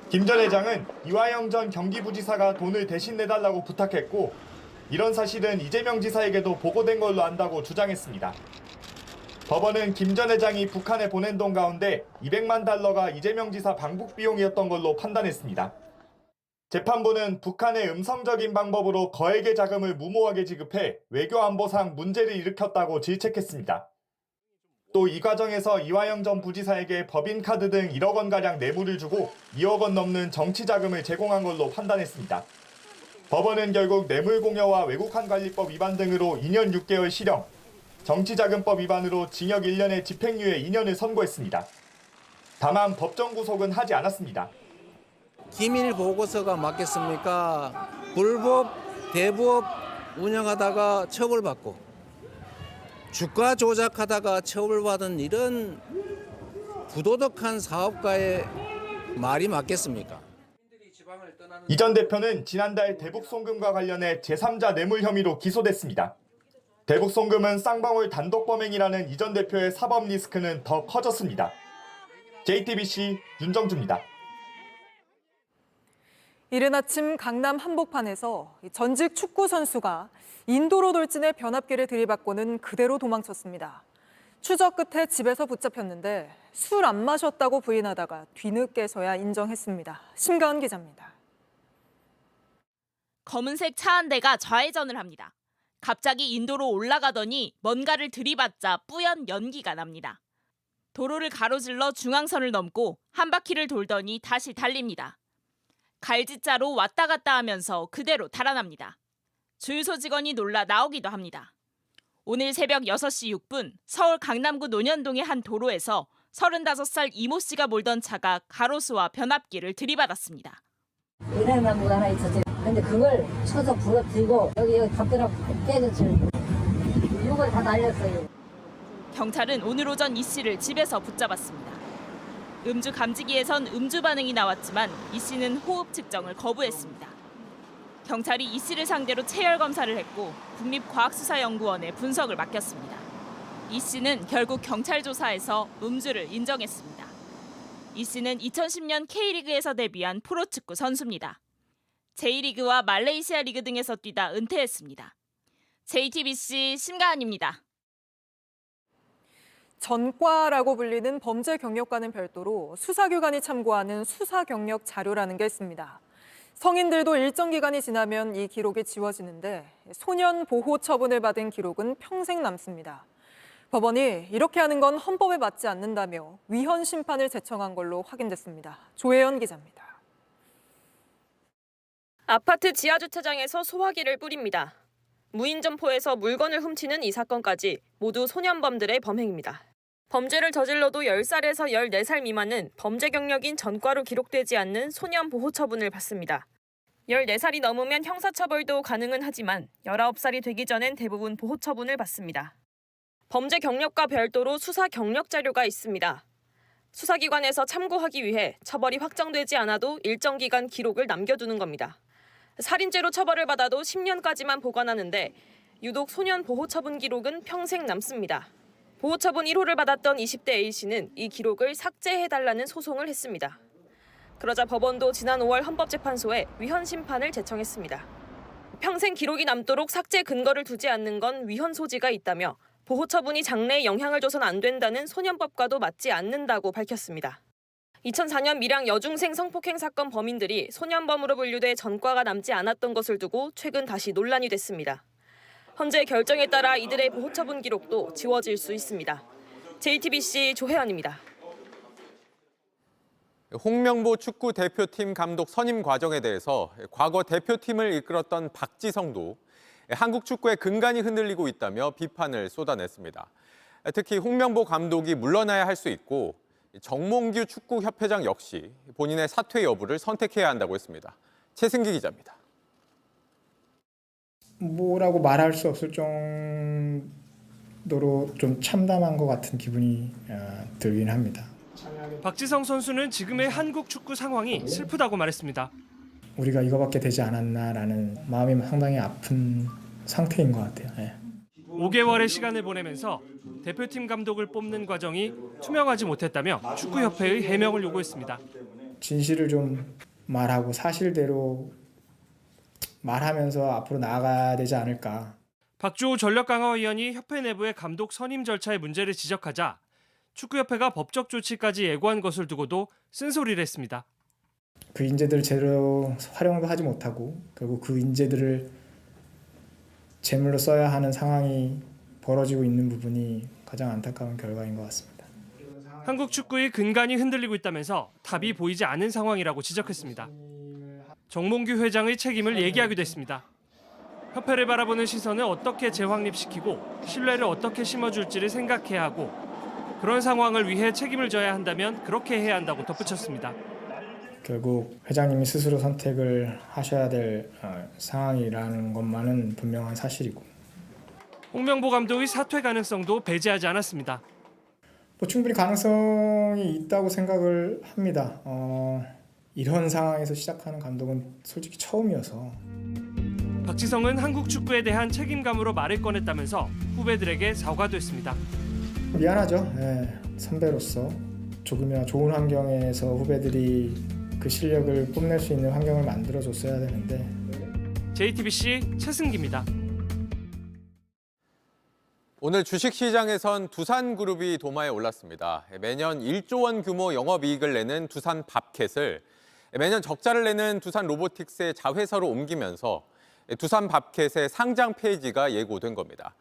Speaker 17: 김 전 회장은 이화영 전 경기부지사가 돈을 대신 내달라고 부탁했고 이런 사실은 이재명 지사에게도 보고된 걸로 안다고 주장했습니다. 법원은 김 전 회장이 북한에 보낸 돈 가운데 200만 달러가 이재명 지사 방북 비용이었던 걸로 판단했습니다. 재판부는 북한의 음성적인 방법으로 거액의 자금을 무모하게 지급해 외교안보상 문제를 일으켰다고 질책했습니다. 또 이 과정에서 이화영 전 부지사에게 법인카드 등 1억 원가량 뇌물을 주고 2억 원 넘는 정치자금을 제공한 걸로 판단했습니다. 법원은 결국 뇌물공여와 외국환관리법 위반 등으로 2년 6개월 실형, 정치자금법 위반으로 징역 1년에 집행유예 2년을 선고했습니다. 다만 법정 구속은 하지 않았습니다.
Speaker 19: 기밀 보고서가 맞겠습니까? 불법 대부업 운영하다가 처벌받고 주가 조작하다가 처벌받은 이런 부도덕한 사업가의 말이 맞겠습니까?
Speaker 17: 이 전 대표는 지난달 대북 송금과 관련해 제3자 뇌물 혐의로 기소됐습니다. 대북 송금은 쌍방울 단독 범행이라는 이 전 대표의 사법 리스크는 더 커졌습니다. JTBC 윤정주입니다.
Speaker 14: 이른 아침 강남 한복판에서 전직 축구 선수가 인도로 돌진해 변압기를 들이받고는 그대로 도망쳤습니다. 추적 끝에 집에서 붙잡혔는데 술 안 마셨다고 부인하다가 뒤늦게서야 인정했습니다. 심가은 기자입니다.
Speaker 20: 검은색 차 한 대가 좌회전을 합니다. 갑자기 인도로 올라가더니 뭔가를 들이받자 뿌연 연기가 납니다. 도로를 가로질러 중앙선을 넘고 한 바퀴를 돌더니 다시 달립니다. 갈지자로 왔다 갔다 하면서 그대로 달아납니다. 주유소 직원이 놀라 나오기도 합니다. 오늘 새벽 6시 6분 서울 강남구 논현동의 한 도로에서 35살 이모 씨가 몰던 차가 가로수와 변압기를 들이받았습니다.
Speaker 1: 은행나무가 하나 있었지. 근데 그걸 쳐서 부러뜨리고 여기 덮드려 깨졌지. 이걸 다 날렸어요.
Speaker 20: 경찰은 오늘 오전 이 씨를 집에서 붙잡았습니다. 음주 감지기에선 음주 반응이 나왔지만 이 씨는 호흡 측정을 거부했습니다. 경찰이 이 씨를 상대로 체열 검사를 했고 국립과학수사연구원에 분석을 맡겼습니다. 이 씨는 결국 경찰 조사에서 음주를 인정했습니다. 이 씨는 2010년 K리그에서 데뷔한 프로축구 선수입니다. J리그와 말레이시아 리그 등에서 뛰다 은퇴했습니다. JTBC 심가은입니다.
Speaker 14: 전과라고 불리는 범죄 경력과는 별도로 수사기관이 참고하는 수사경력 자료라는 게 있습니다. 성인들도 일정 기간이 지나면 이 기록이 지워지는데 소년 보호 처분을 받은 기록은 평생 남습니다. 법원이 이렇게 하는 건 헌법에 맞지 않는다며 위헌 심판을 제청한 걸로 확인됐습니다. 조혜연 기자입니다.
Speaker 4: 아파트 지하주차장에서 소화기를 뿌립니다. 무인 점포에서 물건을 훔치는 이 사건까지 모두 소년범들의 범행입니다. 범죄를 저질러도 10살에서 14살 미만은 범죄 경력인 전과로 기록되지 않는 소년 보호 처분을 받습니다. 14살이 넘으면 형사처벌도 가능은 하지만 19살이 되기 전엔 대부분 보호 처분을 받습니다. 범죄 경력과 별도로 수사 경력 자료가 있습니다. 수사기관에서 참고하기 위해 처벌이 확정되지 않아도 일정 기간 기록을 남겨두는 겁니다. 살인죄로 처벌을 받아도 10년까지만 보관하는데 유독 소년 보호 처분 기록은 평생 남습니다. 보호처분 1호를 받았던 20대 A씨는 이 기록을 삭제해달라는 소송을 했습니다. 그러자 법원도 지난 5월 헌법재판소에 위헌 심판을 제청했습니다. 평생 기록이 남도록 삭제 근거를 두지 않는 건 위헌 소지가 있다며 보호처분이 장래에 영향을 줘선 안 된다는 소년법과도 맞지 않는다고 밝혔습니다. 2004년 밀양 여중생 성폭행 사건 범인들이 소년범으로 분류돼 전과가 남지 않았던 것을 두고 최근 다시 논란이 됐습니다. 현재 결정에 따라 이들의 보호처분 기록도 지워질 수 있습니다. JTBC 조혜연입니다.
Speaker 25: 홍명보 축구 대표팀 감독 선임 과정에 대해서 과거 대표팀을 이끌었던 박지성도 한국 축구의 근간이 흔들리고 있다며 비판을 쏟아냈습니다. 특히 홍명보 감독이 물러나야 할 수 있고 정몽규 축구협회장 역시 본인의 사퇴 여부를 선택해야 한다고 했습니다. 최승기 기자입니다.
Speaker 5: 뭐라고 말할 수 없을 정도로 좀 참담한 것 같은 기분이 들긴 합니다.
Speaker 6: 박지성 선수는 지금의 한국 축구 상황이 슬프다고 말했습니다.
Speaker 5: 우리가 이거밖에 되지 않았나라는 마음이 상당히 아픈 상태인 것 같아요. 네.
Speaker 6: 5개월의 시간을 보내면서 대표팀 감독을 뽑는 과정이 투명하지 못했다며 축구협회의 해명을 요구했습니다.
Speaker 5: 진실을 좀 말하고 사실대로 말하면서 앞으로 나아가야 되지 않을까.
Speaker 6: 박주호 전력강화위원이 협회 내부의 감독 선임 절차의 문제를 지적하자 축구협회가 법적 조치까지 예고한 것을 두고도 쓴소리를 했습니다.
Speaker 5: 그 인재들을 제대로 활용도 하지 못하고 결국 그 인재들을 제물로 써야 하는 상황이 벌어지고 있는 부분이 가장 안타까운 결과인 것 같습니다.
Speaker 6: 한국 축구의 근간이 흔들리고 있다면서 답이 보이지 않은 상황이라고 지적했습니다. 정몽규 회장의 책임을 얘기하기도 했습니다. 협회를 바라보는 시선을 어떻게 재확립시키고 신뢰를 어떻게 심어줄지를 생각해야 하고 그런 상황을 위해 책임을 져야 한다면 그렇게 해야 한다고 덧붙였습니다.
Speaker 5: 결국 회장님이 스스로 선택을 하셔야 될 상황이라는 것만은 분명한 사실이고.
Speaker 6: 홍명보 감독의 사퇴 가능성도 배제하지 않았습니다.
Speaker 5: 충분히 가능성이 있다고 생각을 합니다. 이런 상황에서 시작하는 감독은 솔직히 처음이어서.
Speaker 6: 박지성은 한국 축구에 대한 책임감으로 말을 꺼냈다면서 후배들에게 사과도 했습니다.
Speaker 5: 미안하죠. 선배로서 조금이나 좋은 환경에서 후배들이 그 실력을 뽐낼 수 있는 환경을 만들어줬어야 되는데.
Speaker 6: JTBC 최승기입니다.
Speaker 25: 오늘 주식시장에선 두산그룹이 도마에 올랐습니다. 매년 1조 원 규모 영업이익을 내는 두산밥켓을 매년 적자를 내는 두산로보틱스의 자회사로 옮기면서 두산밥켓의 상장 폐지가 예고된 겁니다.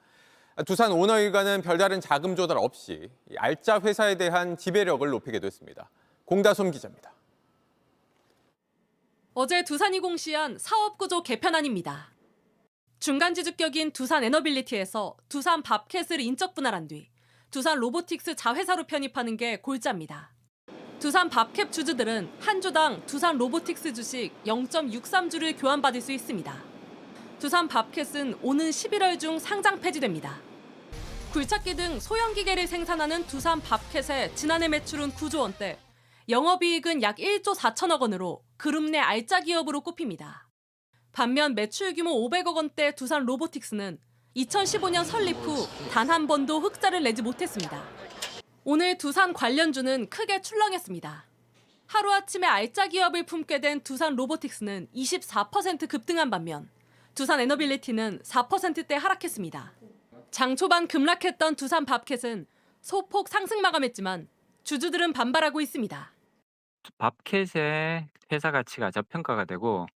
Speaker 25: 두산 오너 일가는 별다른 자금 조달 없이 알짜 회사에 대한 지배력을 높이게 됐습니다. 공다솜 기자입니다.
Speaker 21: 어제 두산이 공시한 사업구조 개편안입니다. 중간지주격인 두산에너빌리티에서 두산밥켓을 인적 분할한 뒤 두산로보틱스 자회사로 편입하는 게 골자입니다. 두산밥켓 주주들은 한 주당 두산로보틱스 주식 0.63주를 교환받을 수 있습니다. 두산밥켓은 오는 11월 중 상장 폐지됩니다. 굴착기 등 소형 기계를 생산하는 두산밥켓의 지난해 매출은 9조 원대, 영업이익은 약 1조 4천억 원으로 그룹 내 알짜 기업으로 꼽힙니다. 반면 매출 규모 500억 원대 두산로보틱스는 2015년 설립 후 단 한 번도 흑자를 내지 못했습니다. 오늘 두산 관련주는 크게 출렁였습니다. 하루아침에 알짜 기업을 품게 된 두산로보틱스는 24% 급등한 반면 두산에너빌리티는 4%대 하락했습니다. 장 초반 급락했던 두산밥켓은 소폭 상승 마감했지만 주주들은 반발하고 있습니다.
Speaker 22: 밥켓의 회사 가치가 저평가가 되고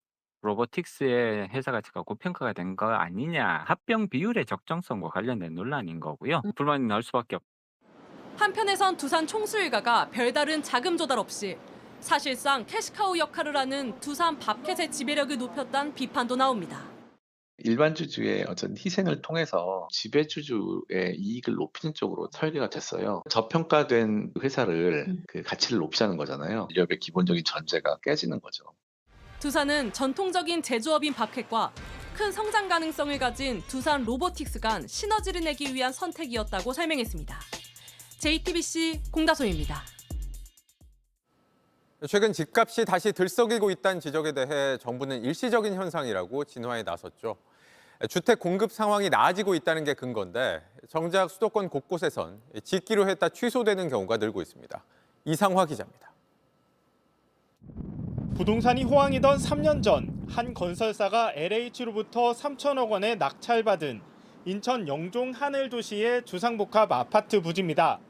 Speaker 2: 로보틱스의 회사 가치가 고평가가 된 거 아니냐, 합병 비율의 적정성과 관련된 논란인 거고요. 불만이 나올 수밖에 없습니다.
Speaker 21: 한편에선 두산 총수일가가 별다른 자금 조달 없이 사실상 캐시카우 역할을 하는 두산 밥켓의 지배력을 높였다는 비판도 나옵니다.
Speaker 3: 일반 주주의 어떤 희생을 통해서 지배주주의 이익을 높이는 쪽으로 설계가 됐어요. 저평가된 회사를 그 가치를 높이자는 거잖아요. 기업의 기본적인 전제가 깨지는 거죠.
Speaker 21: 두산은 전통적인 제조업인 밥켓과 큰 성장 가능성을 가진 두산 로보틱스 간 시너지를 내기 위한 선택이었다고 설명했습니다. JTBC 공다솜입니다.
Speaker 25: 최근 집값이 다시 들썩이고 있다는 지적에 대해 정부는 일시적인 현상이라고 진화에 나섰죠. 주택 공급 상황이 나아지고 있다는 게 근거인데 정작 수도권 곳곳에선 짓기로 했다 취소되는 경우가 늘고 있습니다. 이상화 기자입니다.
Speaker 17: 부동산이 호황이던 3년 전 한 건설사가 LH로부터 3천억 원에 낙찰받은 인천 영종 하늘도시의 주상복합 아파트 부지입니다.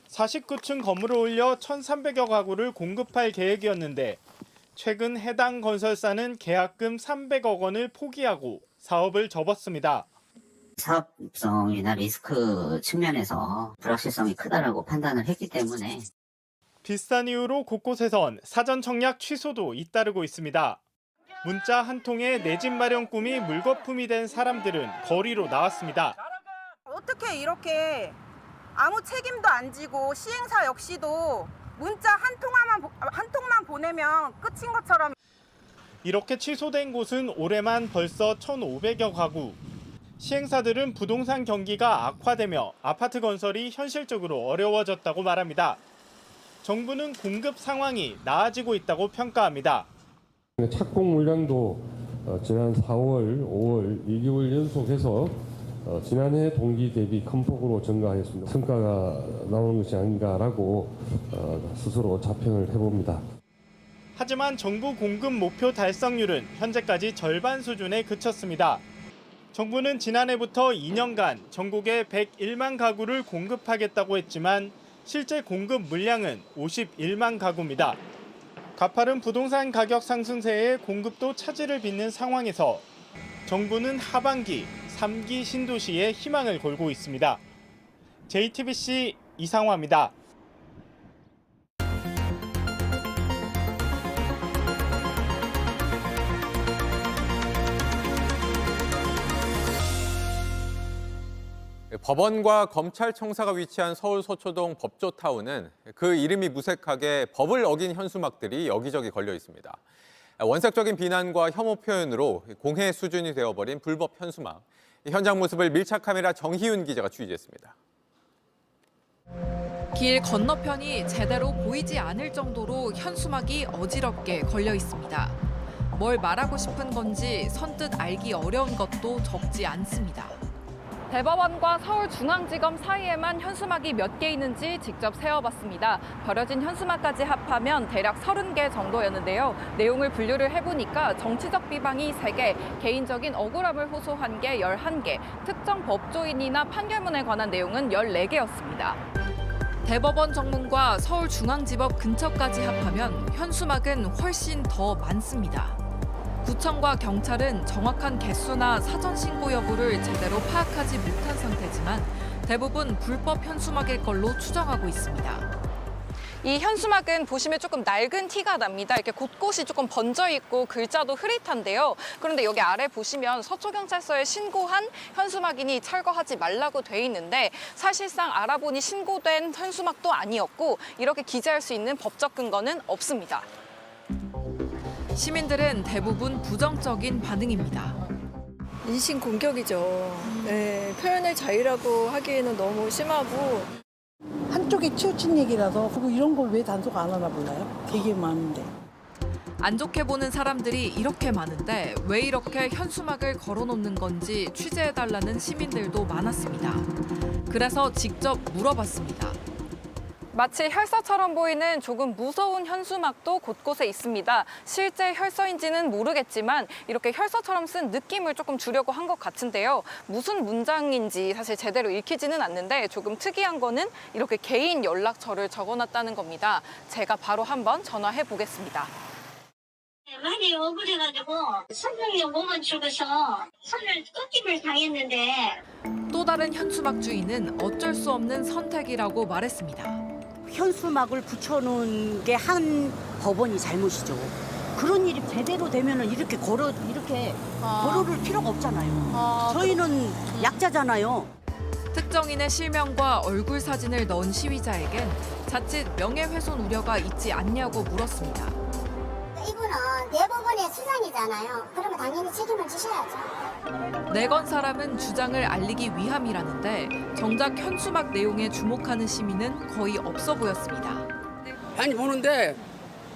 Speaker 17: 49층 건물을 올려 1,300여 가구를 공급할 계획이었는데 최근 해당 건설사는 계약금 300억 원을 포기하고 사업을 접었습니다.
Speaker 1: 사업성이나 리스크 측면에서 불확실성이 크다라고 판단을 했기 때문에
Speaker 17: 비슷한 이유로 곳곳에선 사전 청약 취소도 잇따르고 있습니다. 문자 한 통에 내 집 마련 꿈이 물거품이 된 사람들은 거리로 나왔습니다.
Speaker 7: 어떻게 이렇게 아무 책임도 안 지고 시행사 역시도 문자 한 통만 보내면 끝인 것처럼.
Speaker 17: 이렇게 취소된 곳은 올해만 벌써 1,500여 가구. 시행사들은 부동산 경기가 악화되며 아파트 건설이 현실적으로 어려워졌다고 말합니다. 정부는 공급 상황이 나아지고 있다고 평가합니다.
Speaker 22: 착공 물량도 지난 4월, 5월 2개월 연속해서 지난해 동기 대비 큰 폭으로 증가하였습니다. 성과가 나오는 것이 아닌가라고 스스로 자평을 해봅니다.
Speaker 17: 하지만 정부 공급 목표 달성률은 현재까지 절반 수준에 그쳤습니다. 정부는 지난해부터 2년간 전국에 101만 가구를 공급하겠다고 했지만 실제 공급 물량은 51만 가구입니다. 가파른 부동산 가격 상승세에 공급도 차질을 빚는 상황에서 정부는 하반기 3기 신도시에 희망을 걸고 있습니다. JTBC 이상화입니다.
Speaker 25: 법원과 검찰청사가 위치한 서울 서초동 법조타운은 그 이름이 무색하게 법을 어긴 현수막들이 여기저기 걸려 있습니다. 원색적인 비난과 혐오 표현으로 공해 수준이 되어버린 불법 현수막. 현장 모습을 밀착 카메라 정희윤 기자가 취재했습니다.
Speaker 31: 길 건너편이 제대로 보이지 않을 정도로 현수막이 어지럽게 걸려 있습니다. 뭘 말하고 싶은 건지 선뜻 알기 어려운 것도 적지 않습니다. 대법원과 서울중앙지검 사이에만 현수막이 몇 개 있는지 직접 세어봤습니다. 버려진 현수막까지 합하면 대략 30개 정도였는데요. 내용을 분류를 해보니까 정치적 비방이 3개, 개인적인 억울함을 호소한 게 11개, 특정 법조인이나 판결문에 관한 내용은 14개였습니다. 대법원 정문과 서울중앙지법 근처까지 합하면 현수막은 훨씬 더 많습니다. 구청과 경찰은 정확한 개수나 사전 신고 여부를 제대로 파악하지 못한 상태지만 대부분 불법 현수막일 걸로 추정하고 있습니다. 이 현수막은 보시면 조금 낡은 티가 납니다. 이렇게 곳곳이 조금 번져 있고 글자도 흐릿한데요. 그런데 여기 아래 보시면 서초경찰서에 신고한 현수막이니 철거하지 말라고 돼 있는데 사실상 알아보니 신고된 현수막도 아니었고 이렇게 기재할 수 있는 법적 근거는 없습니다. 시민들은 대부분 부정적인 반응입니다.
Speaker 23: 인신 공격이죠. 네, 표현의 자유라고 하기에는 너무 심하고
Speaker 24: 한쪽에 치우친 얘기라서 그리고 이런 걸 왜 단속 안 하나 몰라요? 되게 많은데.
Speaker 31: 안 좋게 보는 사람들이 이렇게 많은데 왜 이렇게 현수막을 걸어놓는 건지 취재해달라는 시민들도 많았습니다. 그래서 직접 물어봤습니다. 마치 혈서처럼 보이는 조금 무서운 현수막도 곳곳에 있습니다. 실제 혈서인지는 모르겠지만 이렇게 혈서처럼 쓴 느낌을 조금 주려고 한 것 같은데요. 무슨 문장인지 사실 제대로 읽히지는 않는데 조금 특이한 거는 이렇게 개인 연락처를 적어놨다는 겁니다. 제가 바로 한번 전화해 보겠습니다.
Speaker 8: 많이 억울해가지고 선생님 몸은 죽어서 손을 꺾임을 당했는데
Speaker 21: 또 다른 현수막 주인은 어쩔 수 없는 선택이라고 말했습니다.
Speaker 9: 현수막을 붙여놓은 게 한 법원이 잘못이죠. 그런 일이 제대로 되면은 이렇게 걸을 필요가 없잖아요. 저희는 약자잖아요.
Speaker 21: 특정인의 실명과 얼굴 사진을 넣은 시위자에겐 자칫 명예훼손 우려가 있지 않냐고 물었습니다.
Speaker 8: 이분은 대법원의 수장이잖아요. 그러면 당연히 책임을 지셔야죠.
Speaker 21: 내건 사람은 주장을 알리기 위함이라는데 정작 현수막 내용에 주목하는 시민은 거의 없어 보였습니다.
Speaker 10: 많이 보는데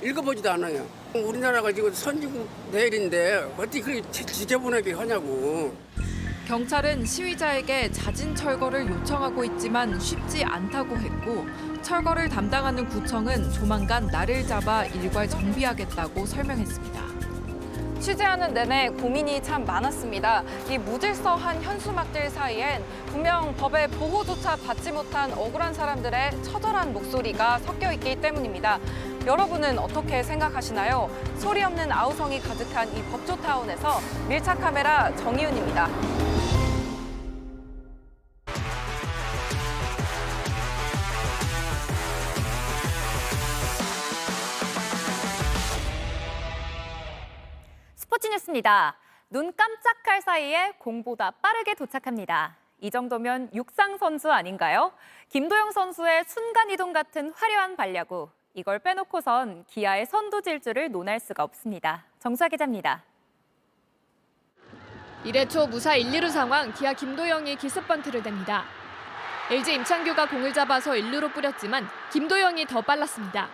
Speaker 10: 읽어보지도 않아요. 우리나라가 지금 선진국 내일인데 어떻게 그렇게 지저분하게 하냐고.
Speaker 21: 경찰은 시위자에게 자진 철거를 요청하고 있지만 쉽지 않다고 했고 철거를 담당하는 구청은 조만간 날을 잡아 일괄 정비하겠다고 설명했습니다.
Speaker 11: 취재하는 내내 고민이 참 많았습니다. 이 무질서한 현수막들 사이엔 분명 법의 보호조차 받지 못한 억울한 사람들의 처절한 목소리가 섞여 있기 때문입니다. 여러분은 어떻게 생각하시나요? 소리 없는 아우성이 가득한 이 법조타운에서 밀착 카메라 정희윤입니다.
Speaker 12: 스포츠 뉴스입니다. 눈 깜짝할 사이에 공보다 빠르게 도착합니다. 이 정도면 육상 선수 아닌가요? 김도영 선수의 순간이동 같은 화려한 발야구. 이걸 빼놓고선 기아의 선두 질주를 논할 수가 없습니다. 정수아 기자입니다.
Speaker 31: 1회 초 무사 1, 2루 상황, 기아 김도영이 기습번트를 댑니다. LG 임창규가 공을 잡아서 1루로 뿌렸지만 김도영이 더 빨랐습니다.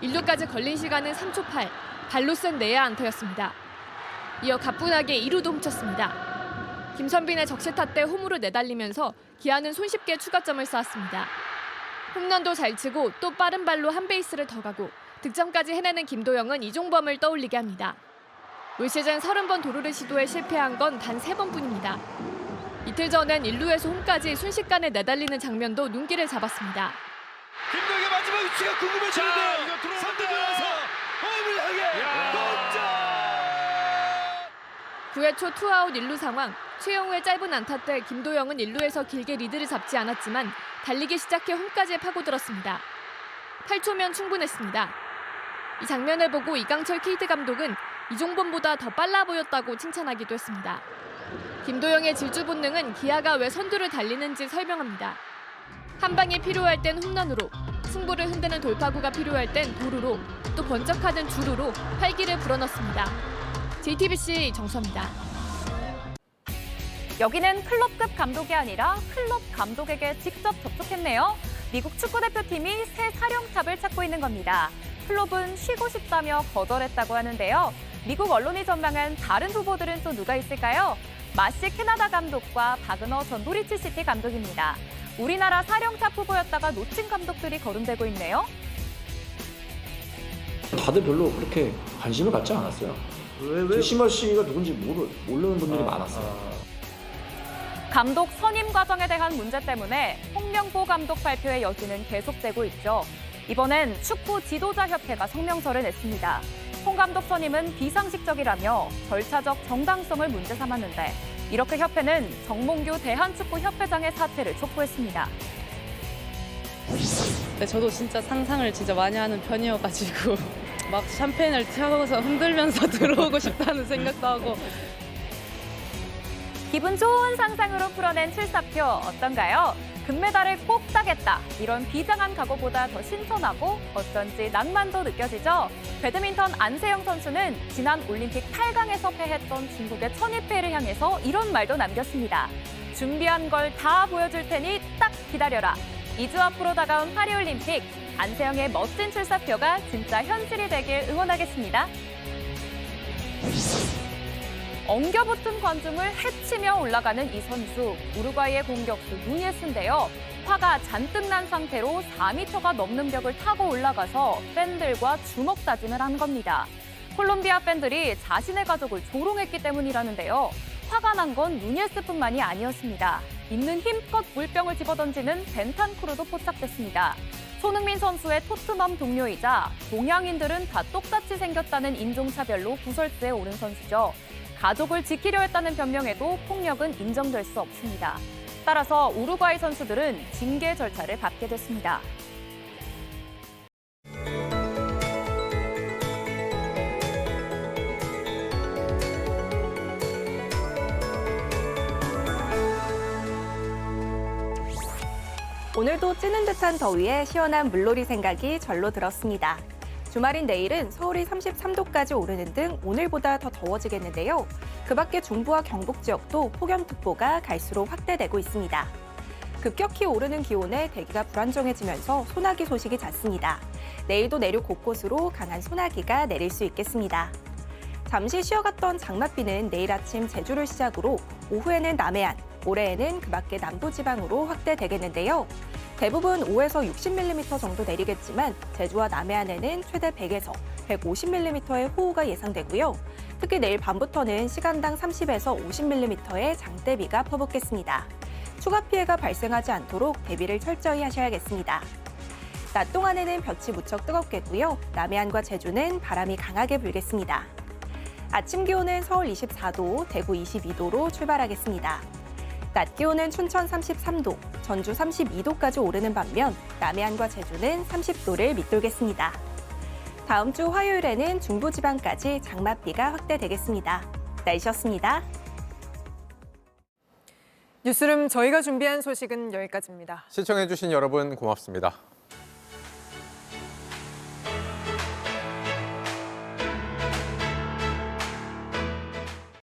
Speaker 31: 1루까지 걸린 시간은 3초 8, 발로 쓴 내야 안타였습니다. 이어 가뿐하게 2루도 훔쳤습니다. 김선빈의 적시타 때 홈으로 내달리면서 기아는 손쉽게 추가점을 쌓았습니다. 홈런도 잘 치고 또 빠른 발로 한 베이스를 더 가고 득점까지 해내는 김도영은 이종범을 떠올리게 합니다. 올 시즌 30번 도루를 시도해 실패한 건 단 3번뿐입니다. 이틀 전엔 1루에서 홈까지 순식간에 내달리는 장면도 눈길을 잡았습니다.
Speaker 16: 김도영의 마지막 위치가 궁금해지는데요. 이거 들어와서 홈을 향해
Speaker 31: 9회 초 투아웃 1루 상황, 최영우의 짧은 안타 때 김도영은 1루에서 길게 리드를 잡지 않았지만 달리기 시작해 홈까지 파고들었습니다. 8초면 충분했습니다. 이 장면을 보고 이강철 KT 감독은 이종범보다 더 빨라 보였다고 칭찬하기도 했습니다. 김도영의 질주 본능은 기아가 왜 선두를 달리는지 설명합니다. 한 방이 필요할 땐 홈런으로, 승부를 흔드는 돌파구가 필요할 땐 도루로, 또 번쩍하는 주루로 활기를 불어넣습니다. JTBC 정수아입니다.
Speaker 12: 여기는 클럽급 감독이 아니라 클럽 감독에게 직접 접촉했네요. 미국 축구대표팀이 새 사령탑을 찾고 있는 겁니다. 클럽은 쉬고 싶다며 거절했다고 하는데요. 미국 언론이 전망한 다른 후보들은 또 누가 있을까요? 마시 캐나다 감독과 바그너 전 노리치 시티 감독입니다. 우리나라 사령탑 후보였다가 놓친 감독들이 거론되고 있네요.
Speaker 31: 다들 별로 그렇게 관심을 갖지 않았어요. 시머 씨가 누군지 모르는 분들이 많았어요.
Speaker 12: 감독 선임 과정에 대한 문제 때문에 홍명보 감독 발표의 여지는 계속되고 있죠. 이번엔 축구 지도자협회가 성명서를 냈습니다. 홍 감독 선임은 비상식적이라며 절차적 정당성을 문제 삼았는데 이렇게 협회는 정몽규 대한축구협회장의 사퇴를 촉구했습니다.
Speaker 26: 네, 저도 진짜 상상을 진짜 많이 하는 편이어가지고 막 샴페인을 태워서 흔들면서 들어오고 싶다는 생각도 하고.
Speaker 12: 기분 좋은 상상으로 풀어낸 출사표 어떤가요? 금메달을 꼭 따겠다. 이런 비장한 각오보다 더 신선하고 어쩐지 낭만도 느껴지죠? 배드민턴 안세영 선수는 지난 올림픽 8강에서 패했던 중국의 천이페이를 향해서 이런 말도 남겼습니다. 준비한 걸 다 보여줄 테니 딱 기다려라. 2주 앞으로 다가온 파리올림픽, 안세영의 멋진 출사표가 진짜 현실이 되길 응원하겠습니다. 엉겨붙은 관중을 헤치며 올라가는 이 선수, 우루과이의 공격수 누니에스인데요. 화가 잔뜩 난 상태로 4m가 넘는 벽을 타고 올라가서 팬들과 주먹 다짐을 한 겁니다. 콜롬비아 팬들이 자신의 가족을 조롱했기 때문이라는데요. 화가 난 건 누니에스뿐만이 아니었습니다. 있는 힘껏 물병을 집어던지는 벤탄쿠르도 포착됐습니다. 손흥민 선수의 토트넘 동료이자 동양인들은 다 똑같이 생겼다는 인종차별로 구설수에 오른 선수죠. 가족을 지키려 했다는 변명에도 폭력은 인정될 수 없습니다. 따라서 우루과이 선수들은 징계 절차를 밟게 됐습니다.
Speaker 4: 오늘도 찌는 듯한 더위에 시원한 물놀이 생각이 절로 들었습니다. 주말인 내일은 서울이 33도까지 오르는 등 오늘보다 더 더워지겠는데요. 그 밖에 중부와 경북 지역도 폭염특보가 갈수록 확대되고 있습니다. 급격히 오르는 기온에 대기가 불안정해지면서 소나기 소식이 잦습니다. 내일도 내륙 곳곳으로 강한 소나기가 내릴 수 있겠습니다. 잠시 쉬어갔던 장맛비는 내일 아침 제주를 시작으로 오후에는 남해안, 모레에는 그 밖의 남부지방으로 확대되겠는데요. 대부분 5에서 60mm 정도 내리겠지만 제주와 남해안에는 최대 100에서 150mm의 호우가 예상되고요. 특히 내일 밤부터는 시간당 30에서 50mm의 장대비가 퍼붓겠습니다. 추가 피해가 발생하지 않도록 대비를 철저히 하셔야겠습니다. 낮 동안에는 볕이 무척 뜨겁겠고요. 남해안과 제주는 바람이 강하게 불겠습니다. 아침 기온은 서울 24도, 대구 22도로 출발하겠습니다. 낮 기온은 춘천 33도, 전주 32도까지 오르는 반면 남해안과 제주는 30도를 밑돌겠습니다. 다음 주 화요일에는 중부지방까지 장맛비가 확대되겠습니다. 날씨였습니다.
Speaker 13: 뉴스룸 저희가 준비한 소식은 여기까지입니다.
Speaker 25: 시청해주신 여러분 고맙습니다.